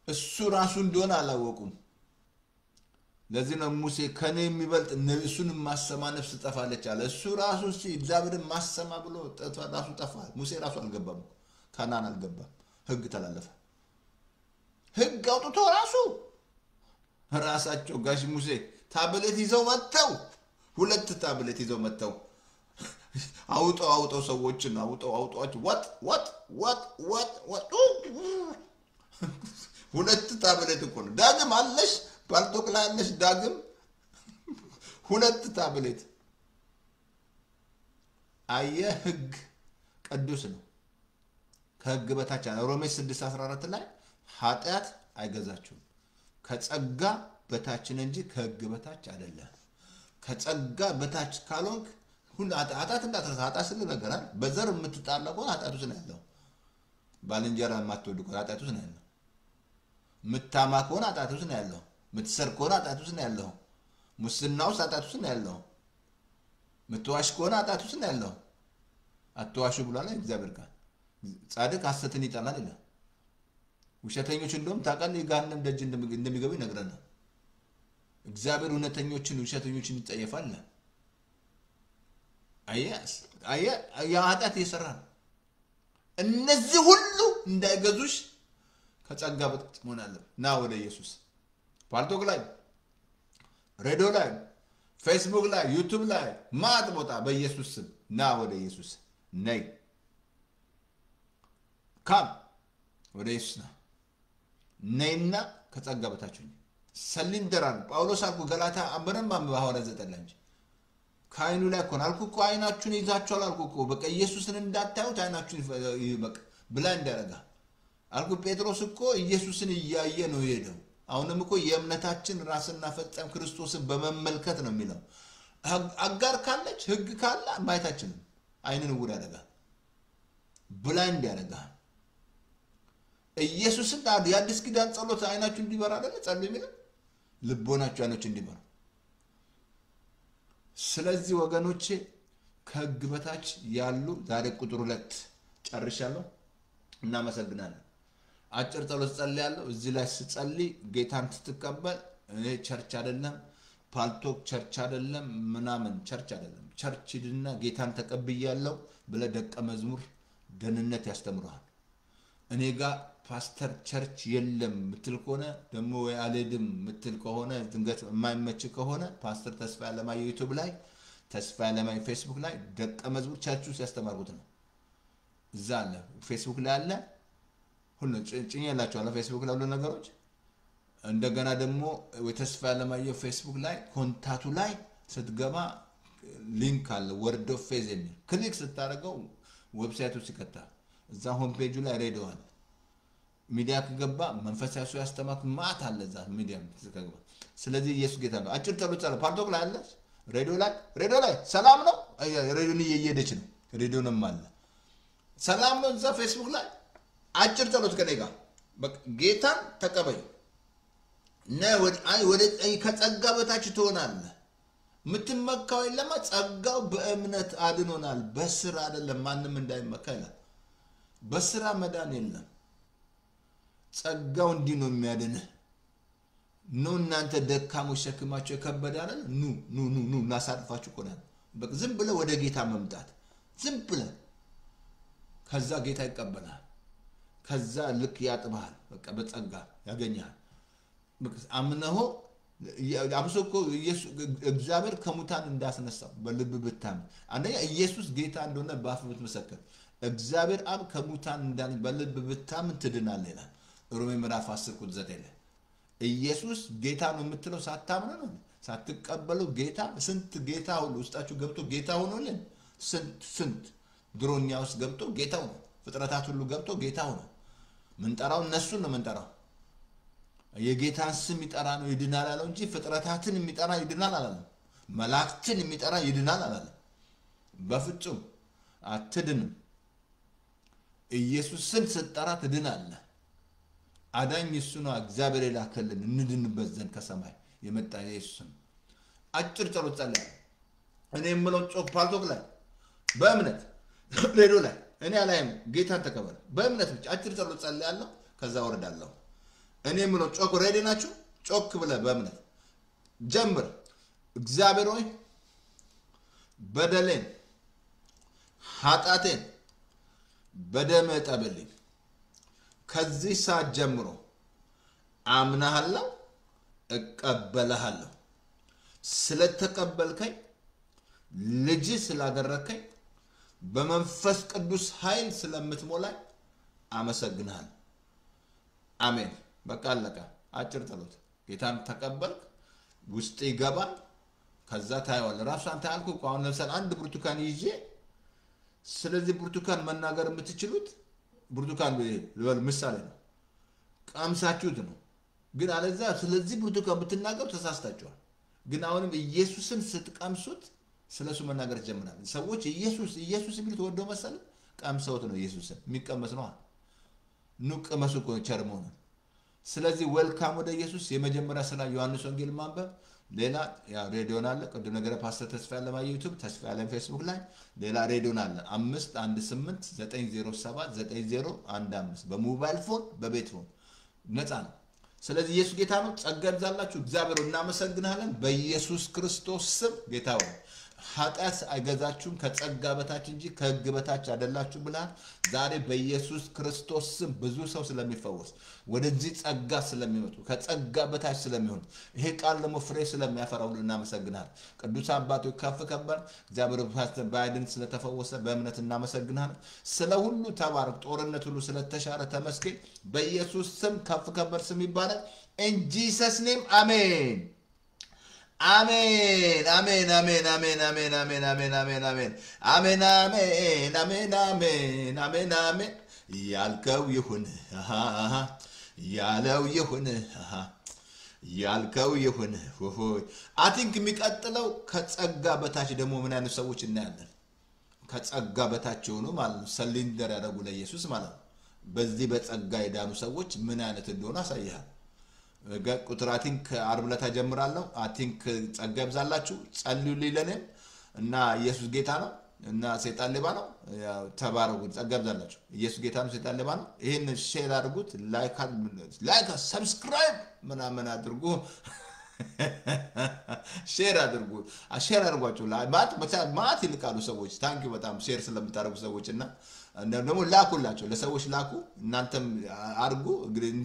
እሱ ራሱ እንደሆነ አላወቁም ለዚህ ነው ሙሴ ከኔ የሚበልጥ እሱን ማሰማ ነፍስ ጠፋለች አለ እሱ ራሱ እግዚአብሔርን ማሰማ ብሎ ራሱ ጠፋ ሙሴ ራሱ አልገባም ካናን አልገባም ህግ ተላለፈ ህግ አውጥቶ ራሳቸው ጋሽ ሙሴ ታብሌት ይዘው መጣው ሁለት ታብሌት ይዘው መጣው አውጣው ሰዎችን አውጣቸው what ሁለት ታብሌት እኮ ነው ዳግም አለሽ ባልቶክ ላይ አለሽ ዳግም ሁለት ታብሌት አየ ህግ ቅዱስ ነው ከህግ በታች ሮሜ 6:14 ላይ ኃጢአት አይገዛችሁም ከጸጋ በታች እንጂ ከህግ በታች አይደለም ከጸጋ በታች ካልሆንክ ሁሉ ኃጢአት እንዳትረሳ ኃጢአት ስለ ነገራል በዘር የምትጣላው ኃጢአት ውስጥ ነው ያለው ባልንጀራ ማትወድ ኃጢአት ውስጥ ነው ያለው ምታማ ከሆነ ኃጢአት ውስጥ ነው ያለው ምትሰርቅ ከሆነ ኃጢአት ውስጥ ነው ያለው ሙስና ውስጥ ኃጢአት ውስጥ ነው ያለው ምትዋሽ ከሆነ ኃጢአት ውስጥ ነው ያለው አትዋሹ ብሏል እግዚአብሔር ቃል ጻድቅ ሐሰትን ይጠላል ይላል ውሸተኞች እንደውም ታውቃለህ የገሃነም ደጅ እንደሚገቡ ይነግረናል እግዚአብሔር እውነተኞችን ውሸተኞችን ይጠየፋል ያ ኃጢአት ይሰራል እነዚህ ሁሉ እንዳይገዙሽ ከጸጋ በታች መሆን አለበት ና ወደ ኢየሱስ ፓልቶክ ላይ ሬዲዮ ላይ ፌስቡክ ላይ ዩቲዩብ ላይ ማጥ ቦታ በኢየሱስ ስም ና ወደ ኢየሱስ ነይ ካም ወደ ኢየሱስ ነይና ከጸጋ በታች ሰሊንደራን ጳውሎስ አልኩ ገላታ አበረም ማምባው ዘጠላንጂ ካይኑ ላይ ኮናልኩ እኮ አይናችሁን ይዛችኋል አልኩ እኮ በቃ ኢየሱስን እንዳታዩት አይናችሁን በቃ ብላይንድ ያረጋ አልኩ ጴጥሮስ እኮ ኢየሱስን እያየ ነው የሄደው አሁንም እኮ የእምነታችን ራስና ፈጻም ክርስቶስን በመመልከት ነው የሚለው አጋር ካለች ህግ ካለ ማየታችን አይንን ውር ያረጋ ብላይንድ ያረጋ ኢየሱስን ታዲያ የአዲስ ኪዳን ጸሎት አይናችሁ እንዲበራ አይደል ጸልዩ የሚለው ልቦናችሁ አይናችሁ እንዲበራ ስለዚህ ወገኖቼ ከህግ በታች ያሉ ዛሬ ቁጥር 2 ጨርሻለሁ እናመሰግናለን አጭር ጸሎት ጸልያለሁ እዚህ ላይ ስጸልይ ጌታን ትተቀበል እኔ ቸርች አይደለም ፓልቶክ ቸርች አይደለም ምናምን ቸርች አይደለም ቸርች ድና ጌታን ተቀብያለሁ ብለ ደቀ መዝሙር ደህንነት ያስተምራል እኔ ጋር ፓስተር ቸርች የለም ምትል ከሆነ ደሞ ወይ አልሄድም ምትል ከሆነ ድንገት የማይመች ከሆነ ፓስተር ተስፋ ያለማየው ዩቲዩብ ላይ ተስፋ ያለማየው ፌስቡክ ላይ ደቀ መዝሙር ቸርች ውስጥ ያስተማሩት ነው እዛ አለ ፌስቡክ ላይ አለ ሁሉ ጭኛላችሁ አለ ፌስቡክ ላይ ሁሉ ነገሮች እንደገና ደግሞ ወይ ተስፋ ያለማየው ፌስቡክ ላይ ኮንታክቱ ላይ ስትገባ ሊንክ አለ ወርድ ኦፍ ፌዝ የሚል ክሊክ ስታደርገው ዌብሳይቱ ሲከታ እዛ ሆም ፔጁ ላይ ሬዲዮ አለ ሚዲያ ከገባ መንፈሳዊ ሰው ያስተማክ ማት አለ እዛ ሚዲያ ከገባ ስለዚህ ኢየሱስ ጌታ ነው አጭር ጸሎት ጸሎት ፓልቶክ ላይ አለ ሬዲዮ ላይ ሰላም ነው ሬዲዮን እየሄደች ነው ሬዲዮንም አለ ሰላም ነው እዛ ፌስቡክ ላይ አጭር ጸሎት ከኔ ጋር በቃ ጌታን ተቀበይ ነው ወደ ከጸጋ በታች ትሆናለህ ምትመካው የለማ ጸጋው በእምነት አድኖናል በስራ አይደለም ማንንም እንዳይመካ ይላል በስራ መዳን የለም ጸጋው እንዲህ ነው የሚያድንህ ነው እናንተ ደካሞች ሸክማቸው ከበደ አይደል ኑ እናሳርፋችሁ ቆናል በቃ ዝም ብለ ወደ ጌታ መምጣት ዝም ብለ ከዛ ጌታ ይቀበላል ከዛ ልክ ያጥባል በቃ በጸጋ ያገኛል አምነሆ አብሶኮ ኢየሱስ እግዚአብሔር ከሙታን እንዳስነሳው በልብ ብታም አንደኛ ኢየሱስ ጌታ እንደሆነ በአፍ ብትመሰክር እግዚአብሔር አብ ከሙታን እንዳን በልብ ብታም ትድናለህ ይላል ሮሜ ምዕራፍ 10 ቁጥር 9 ላይ ኢየሱስ ጌታ ነው የምትለው ሳታምኑ ነው ሳትቀበሉ ጌታ ስንት ጌታ ሁሉ ውስጣችሁ ገብቶ ጌታ ሆኖልን ስንት ድሮኛ ውስጥ ገብቶ ጌታው ፍጥረታት ሁሉ ገብቶ ጌታው ነው ምንጠራው እነሱ ነው ምንጠራው የጌታን ስም ይጠራ ነው ይድናል አለው እንጂ ፍጥረታትን የሚጠራ ይድናል አላለም መላእክትን የሚጠራ ይድናል አላለም በፍጹም አትድንም ኢየሱስን ስትጠራ ትድናለህ አዳኝ እሱ ነው እግዚአብሔር ላከልን እንድንበት ዘንድ ከሰማይ የመጣ ኢየሱስ አጭር ጸሎት ጸልይ እኔ የምለው ጮክ ፓልቶክ ላይ በእምነት ሬዲዮ ላይ እኔ አላየም ጌታን ተቀበል በእምነት ብቻ አጭር ጸሎት ጸልያለሁ ከዛ ወርዳለሁ እኔ የምለው ጮክ ሬዲ ናችሁ ጮክ ብለ በእምነት ጀምር እግዚአብሔር ሆይ በደሌን ኃጢአቴን በደም ጠብልኝ ከዚህ ሰዓት ጀምሮ አምናለሁ እቀበልሃለሁ ስለተቀበልከኝ ልጅ ስላደረከኝ በመንፈስ ቅዱስ ኃይል ስለምትሞላኝ አመሰግናለሁ አሜን በቃ አለቀ አጭር ጸሎት ጌታን ተቀበልክ ውስጥ ይገባል ከዛ ታይዋል ራሱ አንተ አልኩ አሁን ለምሳሌ አንድ ብርቱካን ይዤ ስለዚህ ብርቱካን መናገር የምትችሉት ብርቱካን ልበል ምሳሌ ነው ቀምሳችሁት ነው ግን አለዛ ስለዚህ ብርቱካን ብትናገሩ ተሳስታችኋል ግን አሁንም ኢየሱስን ስትቀምሱት ስለሱ መናገር ጀምራል ሰዎች ኢየሱስ ቢል ተወደው መሰለ ቀምሰውት ነው ኢየሱስን የሚቀመስ ነው ኑቅ መስኮ ቸርሞ ነው ስለዚህ ዌልካም ወደ ኢየሱስ የመጀመሪያ ስራ ዮሐንስ ወንጌል ማንበብ ሌላ ያ ሬዲዮን አለ ቅድም ነገር ፓስተር ተስፋ ያለማ ዩቲዩብ ተስፋ ያለም ፌስቡክ ላይ ሌላ ሬዲዮን አለ 5189079015 በሞባይል ፎን በቤት ፎን ነፃ ነው ስለዚህ ኢየሱስ ጌታ ነው ጸጋ ይብዛላችሁ እግዚአብሔር እናመሰግናለን በኢየሱስ ክርስቶስ ስም ጌታው ኃጢአት አይገዛችሁም ከጸጋ በታች እንጂ ከሕግ በታች አይደላችሁ ብለሃል ዛሬ በኢየሱስ ክርስቶስ ስም ብዙ ሰው ስለሚፈወስ ወደዚህ ጸጋ ስለሚመጡ ከጸጋ በታች ስለሚሆን ይሄ ቃል ደግሞ ፍሬ ስለሚያፈራው እናመሰግናለን ቅዱስ አባቶ ከፍ ከበር እግዚአብሔር ፓስተር ባይደን ስለተፈወሰ በእምነት እናመሰግናለን ስለ ሁሉ ተባረክ ጦርነት ሁሉ ስለተሻረ ተመስገን በኢየሱስ ስም ከፍ ከበር ስም ይባላል in Jesus name amen Amen, amen, amen, amen, amen, amen, amen, amen, amen, amen, amen, amen, amen, amen, amen. ያልከው ይሁን ያለው ይሁን ያልከው ይሁን ሆይ I think የሚቀጥለው ከጸጋ በታች ደግሞ ምን አይነት ሰዎች እናያለን ከጸጋ በታች ሆኖ ማለት ነው ሰሊንደር ያደረጉ ለኢየሱስ ማለት ነው በዚህ በጸጋ የዳኑ ሰዎች ምን አይነት እንደሆነ አሳይሃል ቁጥር I think አርብ ለታ ጀምራለሁ I think ጸጋ ይብዛላችሁ ጸልዩልኝ ለኔም እና ኢየሱስ ጌታ ነው እና ሰይጣን ሌባ ነው ተባረኩ ጸጋ ይብዛላችሁ ኢየሱስ ጌታ ነው ሰይጣን ሌባ ነው ይሄን ሼር አድርጉት ላይክ ሰብስክራይብ ምናምን አድርጉ ሼር አድርጓችሁ ማት ይልቃሉ ሰዎች ታንኪዩ በጣም ሼር ስለምታደርጉ ሰዎችና ደግሞ ላኩላችሁ ለሰዎች ላኩ እናንተም አርጉ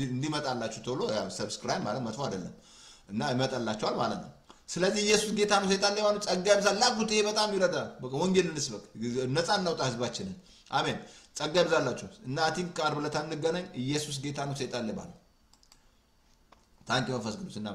እንዲመጣላችሁ ቶሎ ያው ሰብስክራይብ ማለት መጥፎ አይደለም እና ይመጣላችኋል ማለት ነው ስለዚህ ኢየሱስ ጌታ ነው ሰይጣን ሌባ ነው ጸጋ ይብዛል ላኩት ይሄ በጣም ይረዳል ወንጌልን እንስበክ ነፃ እናውጣ ህዝባችንን አሜን ጸጋ ይብዛላችሁ እና አቲንክ አርብ ለታ እንገናኝ ኢየሱስ ጌታ ነው ሰይጣን ሌባ ነው ታንኪዩ መንፈስ ቅዱስ እና